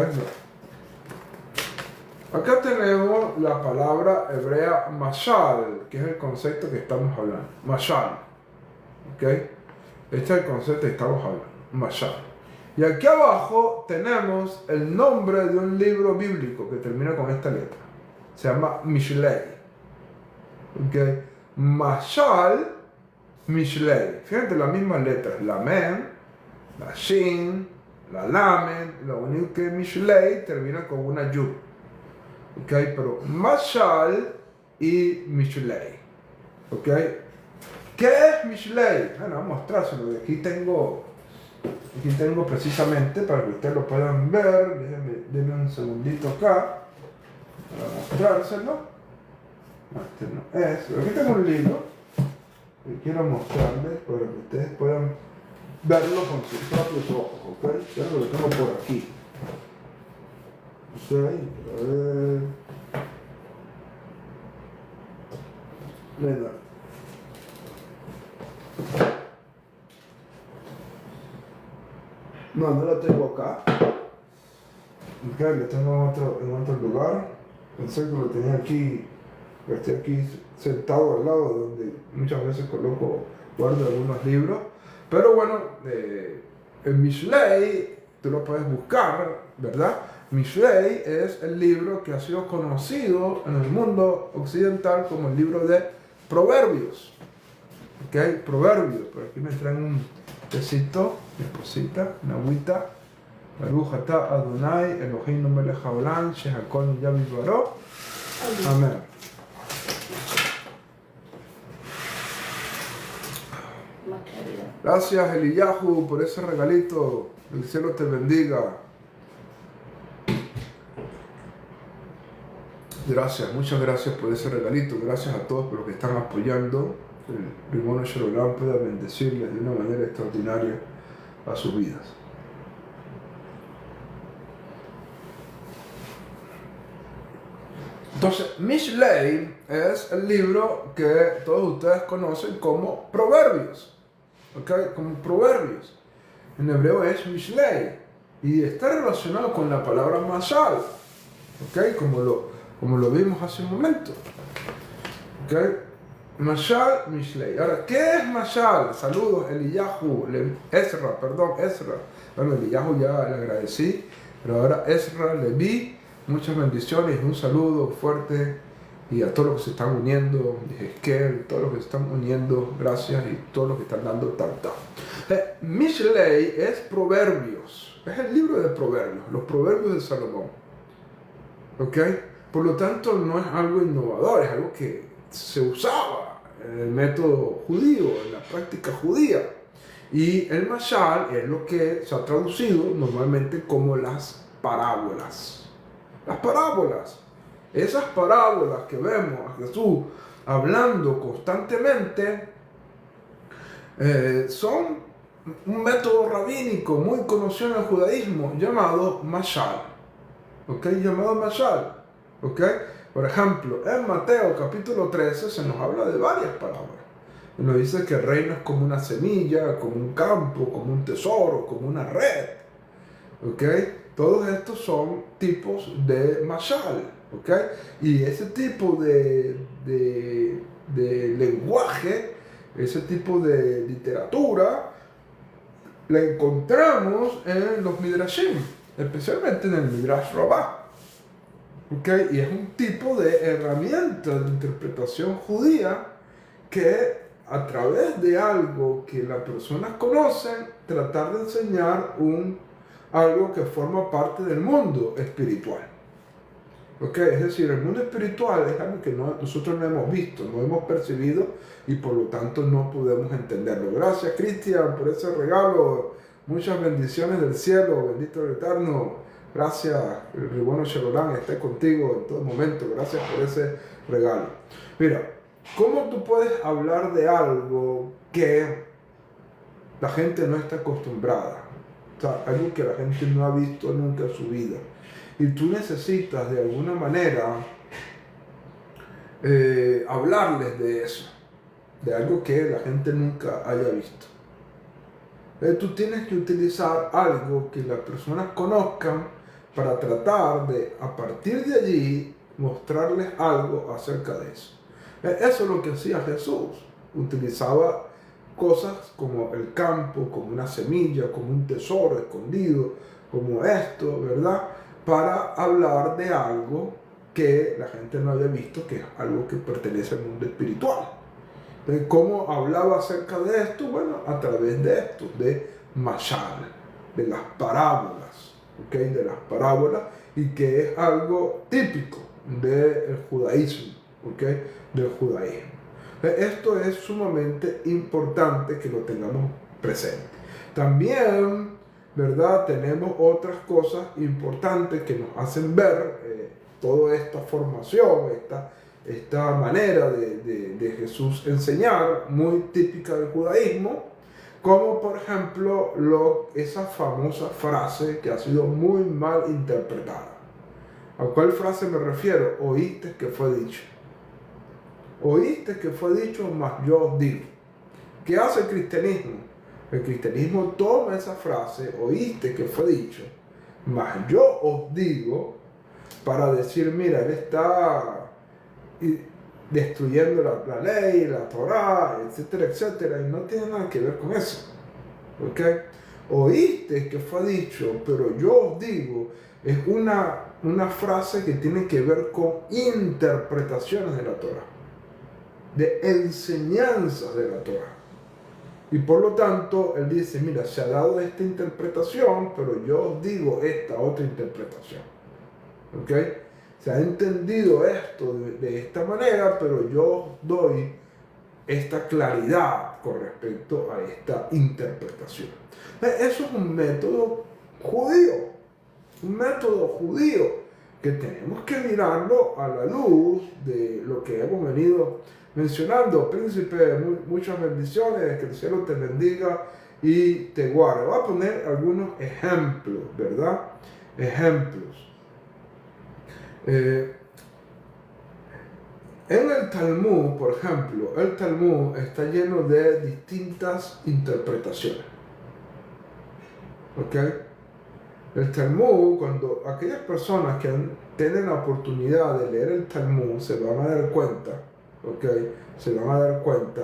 Acá tenemos la palabra hebrea mashal, que es el concepto que estamos hablando, mashal, ¿ok? Este es el concepto que estamos hablando, mashal. Y aquí abajo tenemos el nombre de un libro bíblico que termina con esta letra, se llama Mishlei, ¿ok? Mashal, Mishlei, fíjate las mismas letras, la men, la shin, la lamen, lo único que Mishlei termina con una yud. Ok, pero Mashal y Mishlei. Ok, ¿qué es Mishlei? Bueno, vamos a mostrárselo. Aquí tengo precisamente para que ustedes lo puedan ver. Denme un segundito acá para mostrárselo. No, este no es. Aquí tengo un libro que quiero mostrarles para que ustedes puedan verlo con sus propios ojos. Ok, ya lo tengo por aquí. Ok, a ver. Venga. No lo tengo acá. Ok, lo tengo en otro lugar. Pensé que lo tenía aquí. Estoy aquí sentado al lado donde muchas veces guardo algunos libros. Pero bueno, en Mishlei, tú lo puedes buscar, ¿verdad? Mishlei es el libro que ha sido conocido en el mundo occidental como el libro de Proverbios. ¿Ok? Proverbios. Por aquí me traen un tecito, mi esposita, una agüita. Baruch atah Adonai, Eloheinu melech haolam, shehakol niyah bidvaro. Amén. Gracias, Eliyahu, por ese regalito. El cielo te bendiga. Gracias, muchas gracias por ese regalito. Gracias a todos por los que están apoyando. El Ribono Shel Olam pueda bendecirles de una manera extraordinaria a sus vidas. Entonces, Mishlei es el libro que todos ustedes conocen como Proverbios. ¿Ok? Como Proverbios. En hebreo es Mishlei. Y está relacionado con la palabra Mashal. ¿Ok? Como lo vimos hace un momento. ¿Ok? Mashal, Mishlei. Ahora, ¿qué es Mashal? Saludos, Ezra. Bueno, Eliyahu ya le agradecí, pero ahora Ezra, Leví, muchas bendiciones, un saludo fuerte y a todos los que se están uniendo, Esquel, todos los que se están uniendo, gracias y todos los que están dando tanta. Mishlei es Proverbios, es el libro de Proverbios, los Proverbios de Salomón. ¿Ok? Por lo tanto, no es algo innovador, es algo que se usaba en el método judío, en la práctica judía. Y el mashal es lo que se ha traducido normalmente como las parábolas. Las parábolas. Esas parábolas que vemos a Jesús hablando constantemente son un método rabínico muy conocido en el judaísmo llamado mashal. ¿Ok? Llamado mashal. ¿Ok? Por ejemplo, en Mateo capítulo 13 se nos habla de varias parábolas. Nos dice que el reino es como una semilla, como un campo, como un tesoro, como una red. ¿Ok? Todos estos son tipos de mashal. ¿Ok? Y ese tipo de lenguaje, ese tipo de literatura, la encontramos en los Midrashim, especialmente en el Midrash Rabbah. ¿Okay? Y es un tipo de herramienta de interpretación judía que a través de algo que las personas conocen, tratar de enseñar algo que forma parte del mundo espiritual. ¿Okay? Es decir, el mundo espiritual es algo que nosotros no hemos visto, no hemos percibido y por lo tanto no podemos entenderlo. Gracias, Cristian, por ese regalo. Muchas bendiciones del cielo, bendito el Eterno. Gracias, el Ribono Shel Olam esté contigo en todo momento. Gracias por ese regalo. Mira, ¿cómo tú puedes hablar de algo que la gente no está acostumbrada? O sea, algo que la gente no ha visto nunca en su vida. Y tú necesitas de alguna manera hablarles de eso, de algo que la gente nunca haya visto. Tú tienes que utilizar algo que las personas conozcan para tratar de, a partir de allí, mostrarles algo acerca de eso. Eso es lo que hacía Jesús. Utilizaba cosas como el campo, como una semilla, como un tesoro escondido, como esto, ¿verdad? Para hablar de algo que la gente no había visto, que es algo que pertenece al mundo espiritual. Entonces, ¿cómo hablaba acerca de esto? Bueno, a través de esto, de mashal, de las parábolas, ¿okay? De las parábolas, y que es algo típico del judaísmo, ¿okay? Del judaísmo. Esto es sumamente importante que lo tengamos presente. También, ¿verdad? Tenemos otras cosas importantes que nos hacen ver toda esta formación, esta manera de Jesús enseñar, muy típica del judaísmo, como por ejemplo esa famosa frase que ha sido muy mal interpretada. ¿A cuál frase me refiero? Oíste que fue dicho. Oíste que fue dicho, mas yo os digo. ¿Qué hace el cristianismo? El cristianismo toma esa frase, oíste que fue dicho, mas yo os digo, para decir, mira, él está destruyendo la ley, la Torá, etcétera, etcétera, y no tiene nada que ver con eso. ¿Ok? Oíste que fue dicho, pero yo os digo, es una frase que tiene que ver con interpretaciones de la Torá, de enseñanzas de la Torá. Y por lo tanto, él dice, mira, se ha dado esta interpretación, pero yo os digo esta otra interpretación. ¿Ok? Se ha entendido esto de esta manera, pero yo os doy esta claridad con respecto a esta interpretación. Eso es un método judío que tenemos que mirarlo a la luz de lo que hemos venido mencionando. Príncipe, muchas bendiciones, que el cielo te bendiga y te guarde. Voy a poner algunos ejemplos, ¿verdad? Ejemplos. En el Talmud, por ejemplo, el Talmud está lleno de distintas interpretaciones. ¿Ok? El Talmud, cuando aquellas personas que tienen la oportunidad de leer el Talmud se van a dar cuenta, ¿ok? Se van a dar cuenta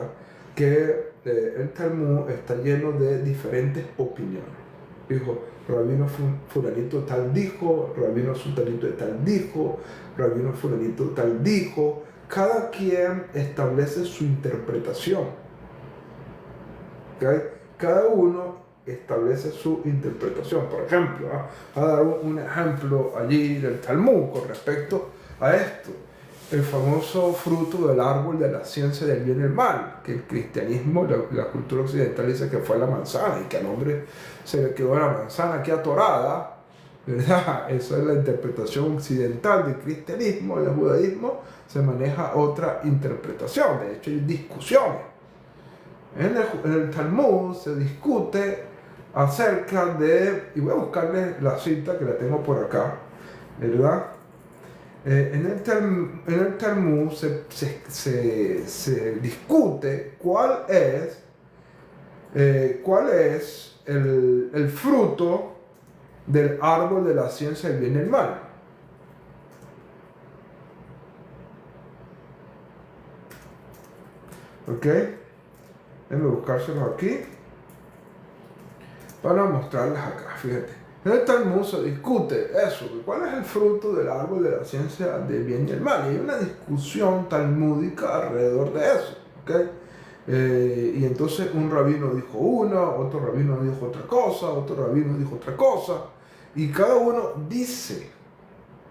que el Talmud está lleno de diferentes opiniones. Dijo, rabino fulanito tal dijo, rabino sultanito tal dijo, rabino fulanito tal dijo. Cada quien establece su interpretación. ¿Okay? Cada uno establece su interpretación. Por ejemplo, a dar un ejemplo allí del Talmud con respecto a esto. El famoso fruto del árbol de la ciencia del bien y el mal, que el cristianismo, la cultura occidental dice que fue la manzana y que al hombre se le quedó la manzana aquí atorada, ¿verdad? Esa es la interpretación occidental del cristianismo. En el judaísmo se maneja otra interpretación. De hecho, hay discusiones. En el Talmud se discute acerca de, y voy a buscarles la cita que la tengo por acá, ¿verdad? En el Talmud se discute cuál es el fruto del árbol de la ciencia del bien y el mal. ¿Ok? Déjenme buscárselos aquí para mostrarles acá, fíjate. En el Talmud se discute eso, cuál es el fruto del árbol de la ciencia del bien y el mal. Y hay una discusión talmúdica alrededor de eso, ¿ok? Y entonces un rabino dijo una, otro rabino dijo otra cosa, otro rabino dijo otra cosa, y cada uno dice.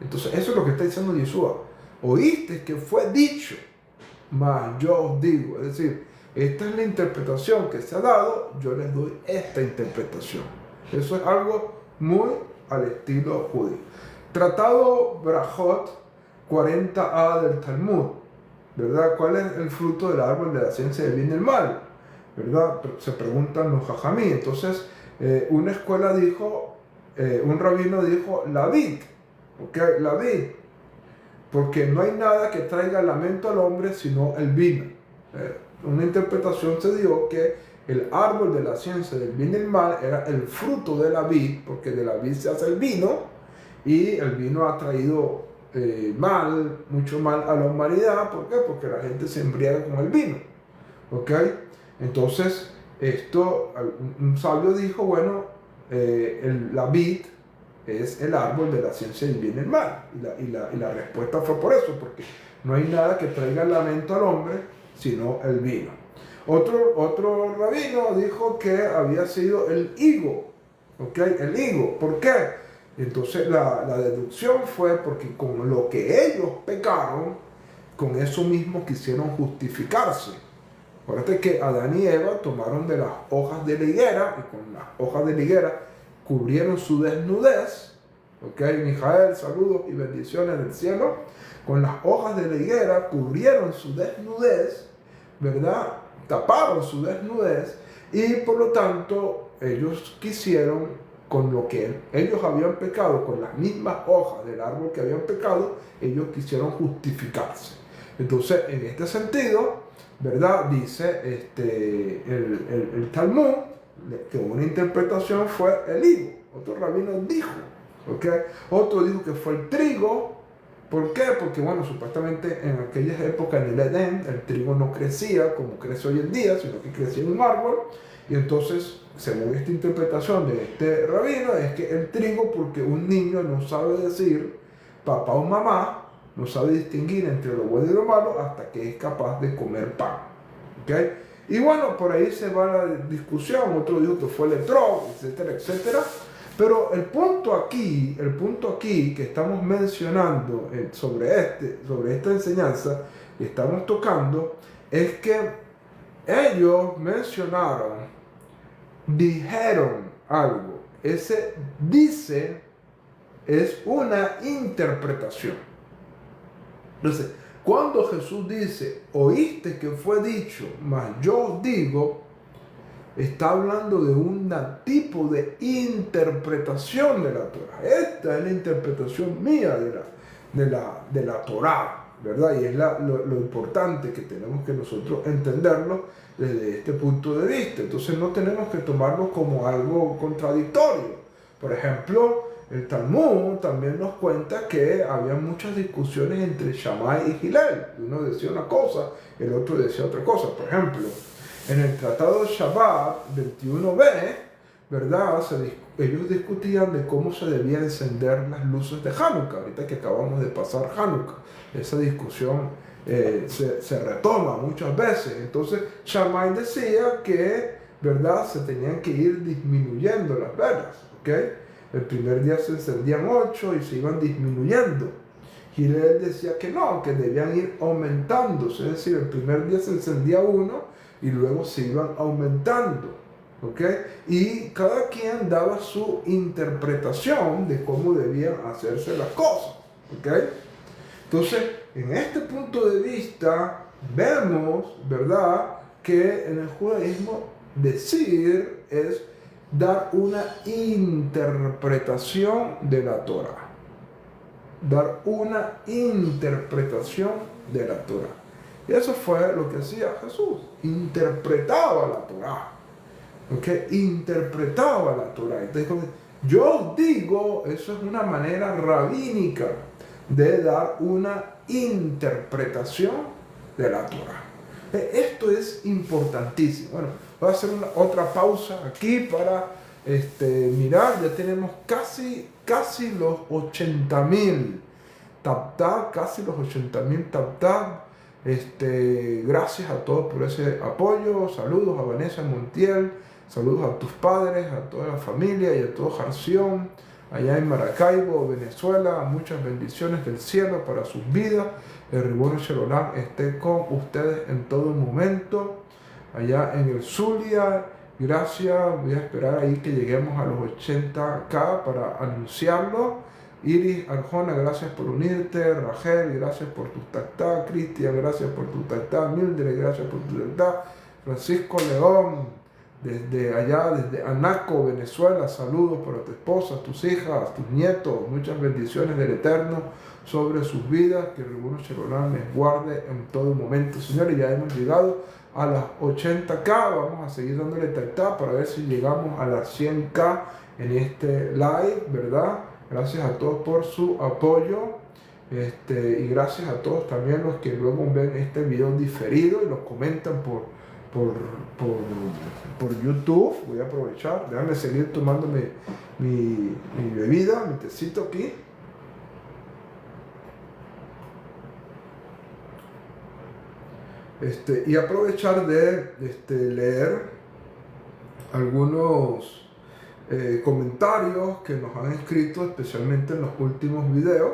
Entonces eso es lo que está diciendo Yeshua. Oíste que fue dicho, mas yo os digo, es decir, esta es la interpretación que se ha dado, yo les doy esta interpretación. Eso es algo muy al estilo judío. Tratado Brajot 40a del Talmud, ¿verdad? ¿Cuál es el fruto del árbol de la ciencia del bien y el mal? ¿Verdad? Se preguntan los jajamí. Entonces, una escuela dijo, un rabino dijo, la vid, ¿ok? La vid, porque no hay nada que traiga lamento al hombre sino el vino. Una interpretación se dio que el árbol de la ciencia del bien y el mal era el fruto de la vid, porque de la vid se hace el vino, y el vino ha traído mucho mal a la humanidad. ¿Por qué? Porque la gente se embriaga con el vino. ¿Ok? Entonces, un sabio dijo, bueno, la vid es el árbol de la ciencia del bien y el mal. Y la respuesta fue por eso, porque no hay nada que traiga lamento al hombre, sino el vino. Otro rabino dijo que había sido el higo. ¿Ok? El higo. ¿Por qué? Entonces la deducción fue porque con lo que ellos pecaron, con eso mismo quisieron justificarse. Acuérdate que Adán y Eva tomaron de las hojas de la higuera y con las hojas de la higuera cubrieron su desnudez. ¿Ok? Mijael, saludos y bendiciones del cielo. Con las hojas de la higuera cubrieron su desnudez, ¿verdad? Taparon su desnudez y por lo tanto ellos quisieron, con lo que ellos habían pecado, con las mismas hojas del árbol que habían pecado, ellos quisieron justificarse. Entonces, en este sentido, ¿verdad? Dice el Talmud que una interpretación fue el higo. Otro rabino dijo, ¿ok? Otro dijo que fue el trigo. ¿Por qué? Porque, bueno, supuestamente en aquellas épocas en el Edén el trigo no crecía como crece hoy en día, sino que crecía en un árbol. Y entonces, según esta interpretación de este rabino, es que el trigo, porque un niño no sabe decir papá o mamá, no sabe distinguir entre lo bueno y lo malo hasta que es capaz de comer pan. ¿Okay? Y bueno, por ahí se va la discusión. Otro dijo que fue el etrog, etcétera, etcétera. Pero el punto aquí que estamos mencionando sobre esta enseñanza que estamos tocando, es que ellos dijeron algo. Ese dice es una interpretación. Entonces, cuando Jesús dice, oíste que fue dicho, mas yo os digo, está hablando de un tipo de interpretación de la Torah. Esta es la interpretación mía de la Torah, ¿verdad? Y es lo importante que tenemos que nosotros entenderlo desde este punto de vista. Entonces no tenemos que tomarlo como algo contradictorio. Por ejemplo, el Talmud también nos cuenta que había muchas discusiones entre Shammai y Hillel. Uno decía una cosa, el otro decía otra cosa. Por ejemplo, en el Tratado de Shabbat 21b, ¿verdad? Ellos discutían de cómo se debían encender las luces de Hanukkah, ahorita que acabamos de pasar Hanukkah. Esa discusión se retoma muchas veces. Entonces, Shammai decía que, ¿verdad?, se tenían que ir disminuyendo las velas, ¿ok? El primer día se encendían 8 y se iban disminuyendo. Hillel decía que no, que debían ir aumentándose, es decir, el primer día se encendía 1 y luego se iban aumentando, ¿ok? Y cada quien daba su interpretación de cómo debían hacerse las cosas, ¿ok? Entonces, en este punto de vista, vemos, ¿verdad?, que en el judaísmo decir es dar una interpretación de la Torah. Dar una interpretación de la Torah. Y eso fue lo que hacía Jesús. Interpretaba la Torah. ¿Okay? Interpretaba la Torah. Entonces, yo digo, eso es una manera rabínica de dar una interpretación de la Torah. Esto es importantísimo. Bueno, voy a hacer otra pausa aquí para mirar. Ya tenemos casi los 80,000 Taptab, casi los 80,000 Taptab. Gracias a todos por ese apoyo. Saludos a Vanessa Montiel, saludos a tus padres, a toda la familia y a todo Jarción allá en Maracaibo, Venezuela. Muchas bendiciones del cielo para sus vidas. El Ribono Shalom esté con ustedes en todo momento. Allá en el Zulia, gracias. Voy a esperar ahí que lleguemos a los 80K para anunciarlo. Iris Arjona, gracias por unirte. Rachel, gracias por tus tactá. Cristian, gracias por tu tactá. Mildred, gracias por tu tactá. Francisco León, desde allá, desde Anaco, Venezuela. Saludos para tu esposa, tus hijas, tus nietos. Muchas bendiciones del Eterno sobre sus vidas. Que el Ribono Shel Olam les guarde en todo momento. Señores, ya hemos llegado a las 80K. Vamos a seguir dándole tactá para ver si llegamos a las 100K en este live, ¿verdad? Gracias a todos por su apoyo. Y gracias a todos también los que luego ven este video diferido y los comentan por YouTube. Voy a aprovechar, déjame seguir tomándome mi bebida, mi tecito aquí. Y aprovechar de leer algunos comentarios que nos han escrito, especialmente en los últimos videos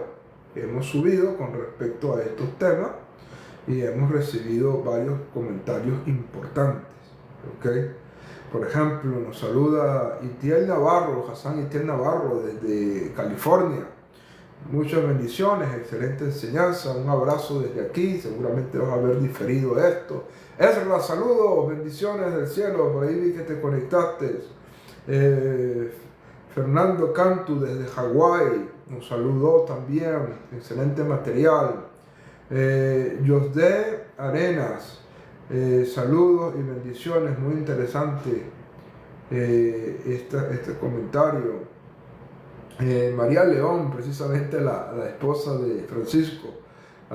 que hemos subido con respecto a estos temas, y hemos recibido varios comentarios importantes. ¿Okay? Por ejemplo, nos saluda Itiel Navarro, Hassan Itiel Navarro desde California. Muchas bendiciones, excelente enseñanza, un abrazo desde aquí, seguramente vas a ver diferido esto. Ezra, saludos, bendiciones del cielo, por ahí vi que te conectaste. Fernando Cantu desde Hawái nos saludó también, excelente material. Josde Arenas, saludos y bendiciones, muy interesante este comentario. María León, precisamente la esposa de Francisco,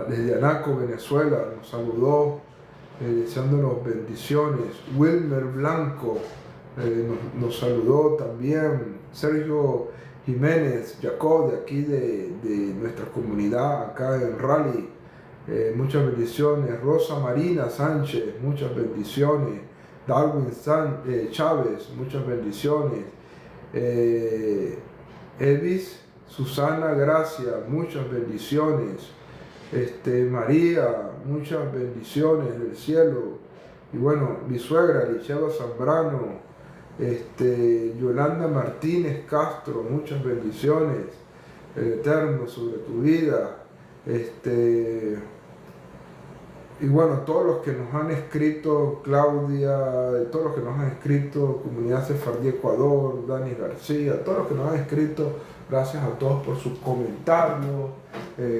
desde Anaco, Venezuela, nos saludó, deseándonos bendiciones. Wilmer Blanco nos saludó también. Sergio Jiménez, Jacob, de aquí de nuestra comunidad, acá en Raleigh, muchas bendiciones. Rosa Marina Sánchez, muchas bendiciones. Darwin Chávez, muchas bendiciones. Elvis Susana Gracia, muchas bendiciones. María, muchas bendiciones del cielo. Y bueno, mi suegra Licheva Zambrano, Yolanda Martínez Castro, muchas bendiciones. El Eterno sobre tu vida. Y bueno, todos los que nos han escrito, Claudia, todos los que nos han escrito, Comunidad Sefardí Ecuador, Dani García, todos los que nos han escrito, gracias a todos por sus comentarios,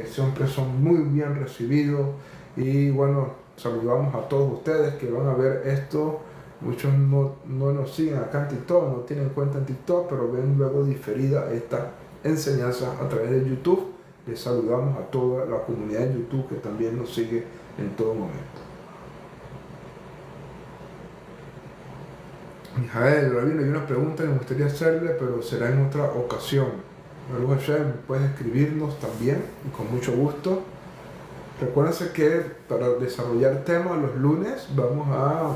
siempre son muy bien recibidos. Y bueno, saludamos a todos ustedes que van a ver esto. Muchos no nos siguen acá en TikTok, no tienen cuenta en TikTok, pero ven luego diferida esta enseñanza a través de YouTube. Les saludamos a toda la comunidad de YouTube que también nos sigue en todo momento. Mijael, Rabino, hay una pregunta que me gustaría hacerle, pero será en otra ocasión. Baruch Hashem, puedes escribirnos también y con mucho gusto. Recuérdense que para desarrollar temas los lunes vamos a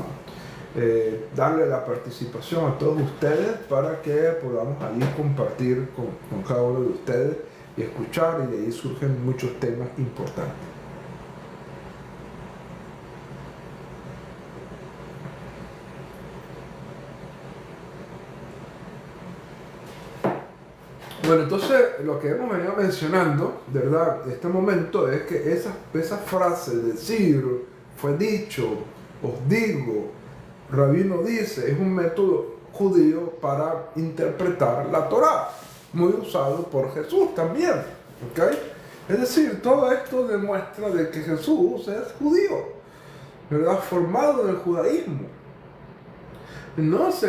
darle la participación a todos ustedes para que podamos ahí compartir con cada uno de ustedes y escuchar, y de ahí surgen muchos temas importantes. Bueno, entonces lo que hemos venido mencionando, ¿verdad? En este momento es que esa frase, decir, fue dicho, os digo, Rabino dice, es un método judío para interpretar la Torá, muy usado por Jesús también, ¿ok? Es decir, todo esto demuestra de que Jesús es judío, ¿verdad? Formado en el judaísmo. No se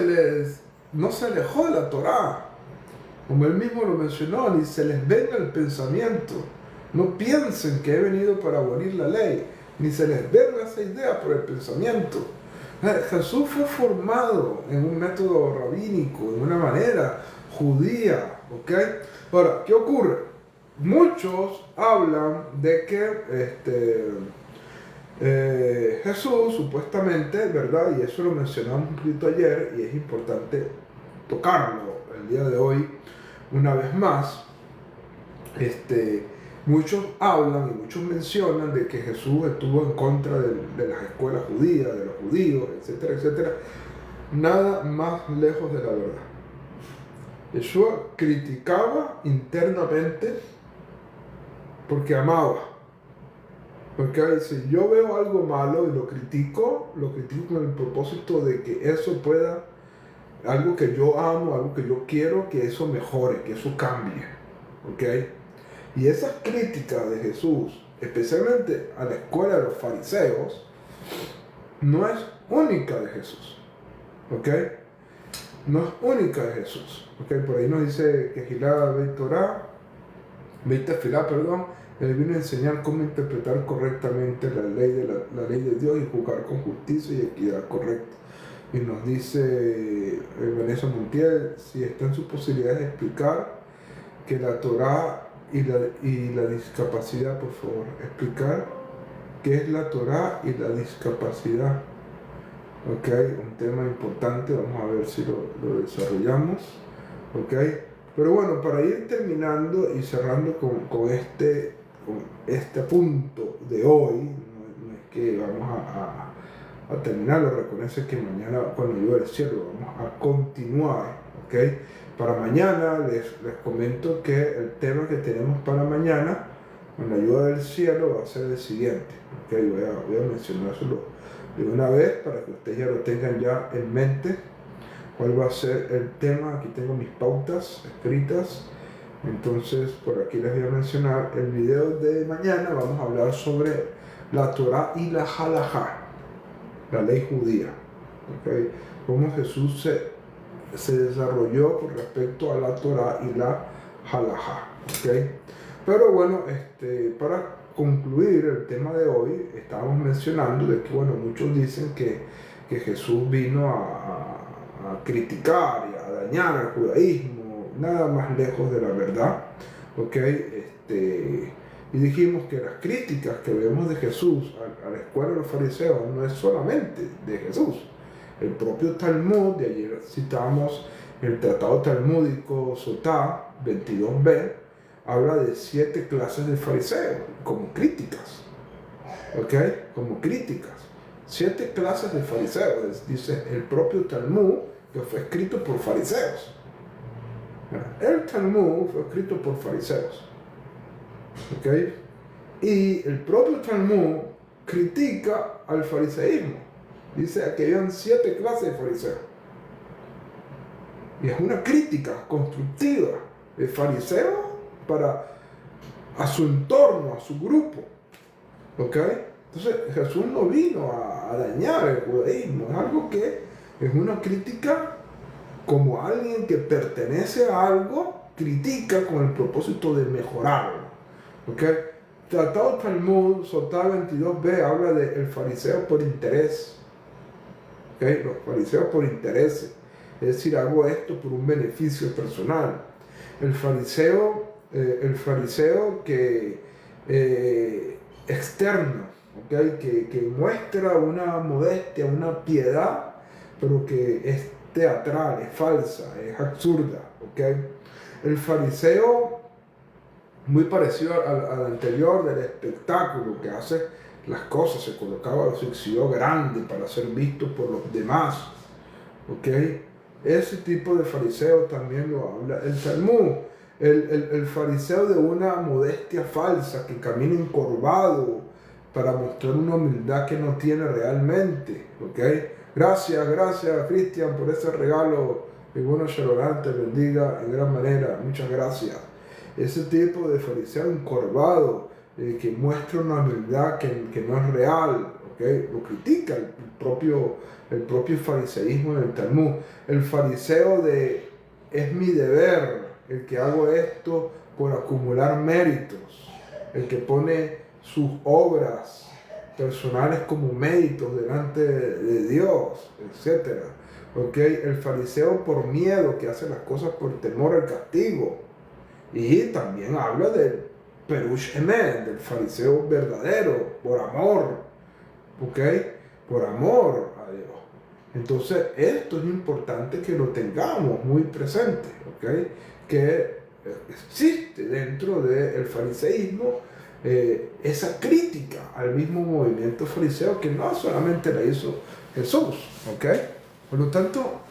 alejó de la Torá, como él mismo lo mencionó, ni se les venga el pensamiento. No piensen que he venido para abolir la ley, ni se les venga esa idea por el pensamiento. Jesús fue formado en un método rabínico, de una manera judía, ¿ok? Ahora, ¿qué ocurre? Muchos hablan de que Jesús supuestamente, ¿verdad? Y eso lo mencionamos un poquito ayer y es importante tocarlo el día de hoy una vez más. Muchos hablan y muchos mencionan de que Jesús estuvo en contra de las escuelas judías, de los judíos, etcétera, etcétera. Nada más lejos de la verdad. Yeshua criticaba internamente porque amaba. Porque dice, yo veo algo malo y lo critico con el propósito de que eso pueda algo que yo amo, algo que yo quiero que eso mejore, que eso cambie, ¿ok? Y esas críticas de Jesús, especialmente a la escuela de los fariseos, no es única de Jesús, ¿ok? No es única de Jesús, ¿ok? Por ahí nos dice que Gilá Beitefilá, él vino a enseñar cómo interpretar correctamente la ley de Dios y juzgar con justicia y equidad correcta. Y nos dice Vanessa Montiel, si está en sus posibilidades de explicar que la Torá y la discapacidad, por favor, explicar qué es la Torá y la discapacidad. Ok, un tema importante, vamos a ver si lo desarrollamos. Ok, pero bueno, para ir terminando y cerrando con este punto de hoy, no es que vamos a terminarlo, reconoce que mañana con la ayuda del cielo vamos a continuar, ¿ok? Para mañana les comento que el tema que tenemos para mañana con la ayuda del cielo va a ser el siguiente, ¿ok? Voy a mencionárselo de una vez para que ustedes ya lo tengan ya en mente, cuál va a ser el tema. Aquí tengo mis pautas escritas, entonces por aquí les voy a mencionar el video de mañana. Vamos a hablar sobre la Torá y la Halajá, la ley judía, ¿okay? Cómo Jesús se desarrolló con respecto a la Torá y la Halajá, ¿okay? Pero bueno, para concluir el tema de hoy, estábamos mencionando de que, bueno, muchos dicen que Jesús vino a criticar y a dañar al judaísmo, nada más lejos de la verdad, ¿okay? Y dijimos que las críticas que vemos de Jesús a la escuela de los fariseos no es solamente de Jesús. El propio Talmud, de ayer citamos el tratado talmúdico Sotá 22b, habla de 7 clases de fariseos como críticas. ¿Ok? Como críticas. 7 clases de fariseos, dice el propio Talmud, que fue escrito por fariseos. El Talmud fue escrito por fariseos. ¿Ok? Y el propio Talmud critica al fariseísmo. Dice que habían 7 clases de fariseos. Y es una crítica constructiva de fariseos a su entorno, a su grupo. ¿Ok? Entonces Jesús no vino a dañar el judaísmo. Es algo que es una crítica como alguien que pertenece a algo, critica con el propósito de mejorarlo. ¿Ok? Tratado Talmud, Sotá 22b, habla del fariseo por interés. ¿Okay? Los fariseos por interés, es decir, hago esto por un beneficio personal. El fariseo que externo, ¿okay? que muestra una modestia, una piedad, pero que es teatral, es falsa, es absurda. ¿Okay? El fariseo, muy parecido al anterior, del espectáculo, que hace las cosas, se colocaba su exhibió grande para ser visto por los demás. ¿Ok? Ese tipo de fariseo también lo habla el Talmud. El fariseo de una modestia falsa, que camina encorvado para mostrar una humildad que no tiene realmente. ¿Ok? Gracias, Cristian, por ese regalo. Y bueno, Shalom te bendiga en gran manera. Muchas gracias. Ese tipo de fariseo encorvado, que muestra una humildad que no es real, ¿okay? Lo critica el propio fariseísmo en el Talmud. El fariseo es mi deber, el que hago esto por acumular méritos, el que pone sus obras personales como méritos delante de Dios, etc. ¿Okay? El fariseo por miedo, que hace las cosas por temor al castigo. Y también habla del Perush Emet, del fariseo verdadero, por amor, ¿ok? Por amor a Dios. Entonces, esto es importante que lo tengamos muy presente, ¿ok? Que existe dentro del fariseísmo esa crítica al mismo movimiento fariseo, que no solamente la hizo Jesús, ¿ok? Por lo tanto,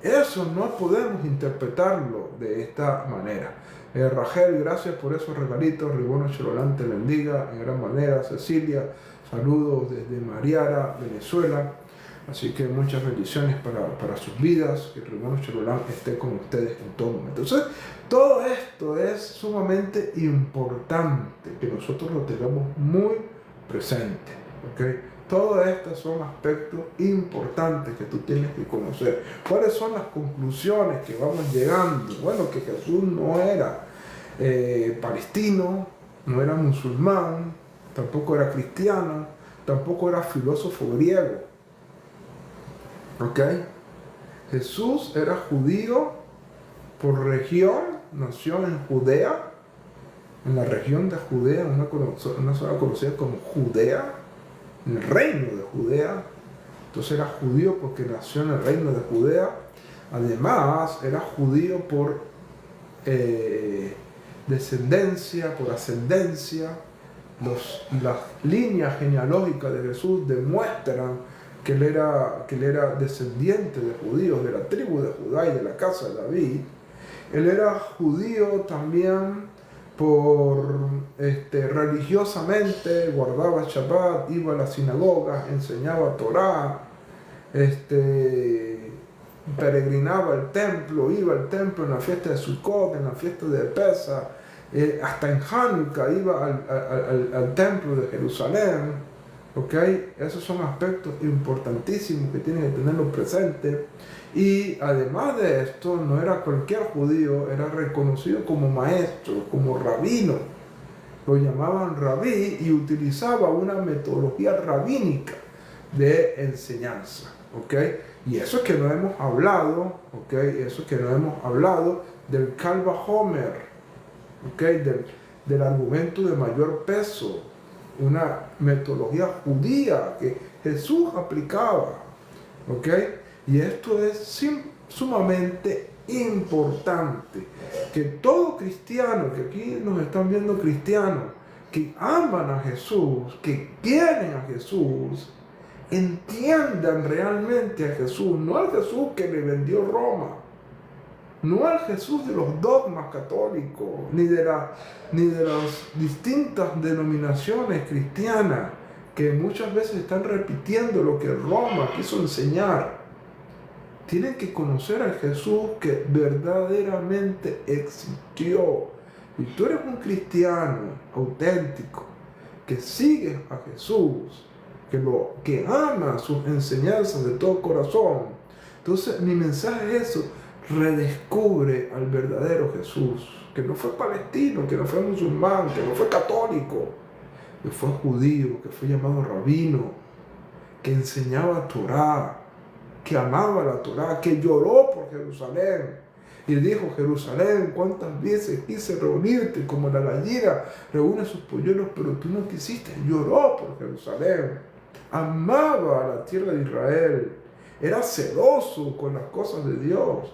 eso no podemos interpretarlo de esta manera. Rachel, gracias por esos regalitos. Ribono Shalom te bendiga en gran manera. Cecilia, saludos desde Mariara, Venezuela. Así que muchas bendiciones para sus vidas, que el hermano Shalom esté con ustedes en todo momento. Entonces, todo esto es sumamente importante que nosotros lo tengamos muy presente, ¿ok? Todos estos son aspectos importantes que tú tienes que conocer. ¿Cuáles son las conclusiones que vamos llegando? Bueno, que Jesús no era palestino, no era musulmán, tampoco era cristiano, tampoco era filósofo griego. ¿Ok? Jesús era judío por región, nació en Judea, en la región de Judea, una zona conocida como Judea, en el reino de Judea. Entonces era judío porque nació en el reino de Judea. Además era judío por descendencia, por ascendencia. Las líneas genealógicas de Jesús demuestran que él era descendiente de judíos, de la tribu de Judá y de la casa de David. Él era judío también religiosamente, guardaba Shabbat, iba a las sinagogas, enseñaba Torah, peregrinaba al templo, iba al templo en la fiesta de Sukkot, en la fiesta de Pesach, hasta en Hanukkah iba al templo de Jerusalén. ¿Ok? Esos son aspectos importantísimos que tienen que tenerlo presente. Y además de esto, no era cualquier judío, era reconocido como maestro, como rabino. Lo llamaban rabí y utilizaba una metodología rabínica de enseñanza. ¿Ok? Y eso es que no hemos hablado, ¿ok? Eso es que no hemos hablado del Kal Vachomer, ¿ok? Del argumento de mayor peso, una metodología judía que Jesús aplicaba, ¿ok? Y esto es sumamente importante, que todo cristiano, que aquí nos están viendo cristianos, que aman a Jesús, que quieren a Jesús, entiendan realmente a Jesús, no al Jesús que le vendió Roma, no al Jesús de los dogmas católicos, ni de las distintas denominaciones cristianas que muchas veces están repitiendo lo que Roma quiso enseñar. Tienen que conocer al Jesús que verdaderamente existió. Y tú eres un cristiano auténtico, que sigues a Jesús, que ama sus enseñanzas de todo corazón. Entonces mi mensaje es eso: redescubre al verdadero Jesús, que no fue palestino, que no fue musulmán, que no fue católico, que fue judío, que fue llamado rabino, que enseñaba Torah, que amaba la Torah, que lloró por Jerusalén y dijo: Jerusalén, cuántas veces quise reunirte como la gallina reúne sus polluelos, pero tú no quisiste. Lloró por Jerusalén, amaba a la tierra de Israel, era celoso con las cosas de Dios.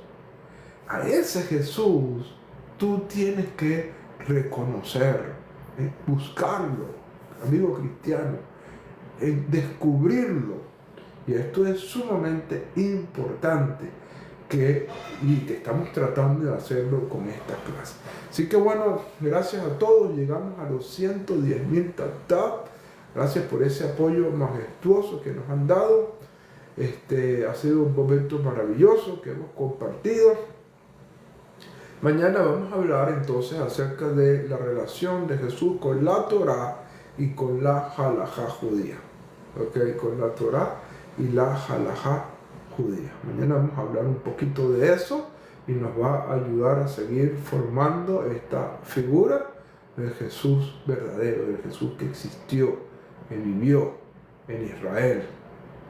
A ese Jesús tú tienes que reconocer, buscarlo, amigo cristiano, descubrirlo. Y esto es sumamente importante y que estamos tratando de hacerlo con estas clases. Así que bueno, gracias a todos, llegamos a los 110,000 tap. Gracias por ese apoyo majestuoso que nos han dado. Ha sido un momento maravilloso que hemos compartido. Mañana vamos a hablar entonces acerca de la relación de Jesús con la Torah y con la halajá judía. ¿Ok? Con la Torah y la halajá judía. Mañana vamos a hablar un poquito de eso y nos va a ayudar a seguir formando esta figura del Jesús verdadero, del Jesús que existió, que vivió en Israel,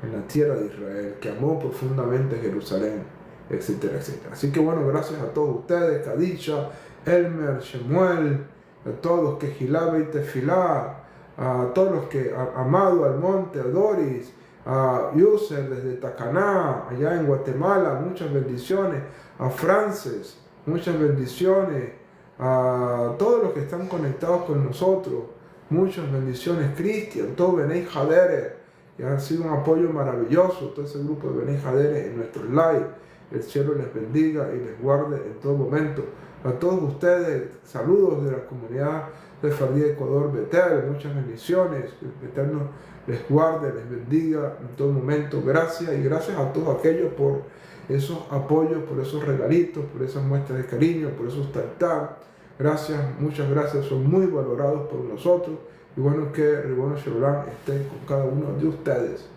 en la tierra de Israel, que amó profundamente Jerusalén, etcétera, etcétera. Así que bueno, gracias a todos ustedes, Kadisha, Elmer, Shemuel, a todos los que Gilabe y Tefilá, a todos los que, Amado, Almonte, a Doris, a User desde Tacaná, allá en Guatemala, muchas bendiciones, a Frances, muchas bendiciones, a todos los que están conectados con nosotros, muchas bendiciones, Cristian, todo Benei Jadere, que ha sido un apoyo maravilloso, todo ese grupo de Benei Jadere en nuestros live. El cielo les bendiga y les guarde en todo momento. A todos ustedes, saludos de la comunidad de Fardía, Ecuador, Betel. Muchas bendiciones. Que el Eterno les guarde, les bendiga en todo momento. Gracias y gracias a todos aquellos por esos apoyos, por esos regalitos, por esas muestras de cariño, por esos tartar. Gracias, muchas gracias, son muy valorados por nosotros. Y bueno, que Ribono Shalom esté con cada uno de ustedes.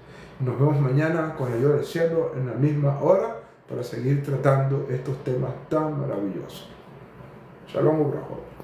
Nos vemos mañana con la ayuda del cielo en la misma hora para seguir tratando estos temas tan maravillosos. Shalom Ubrahot.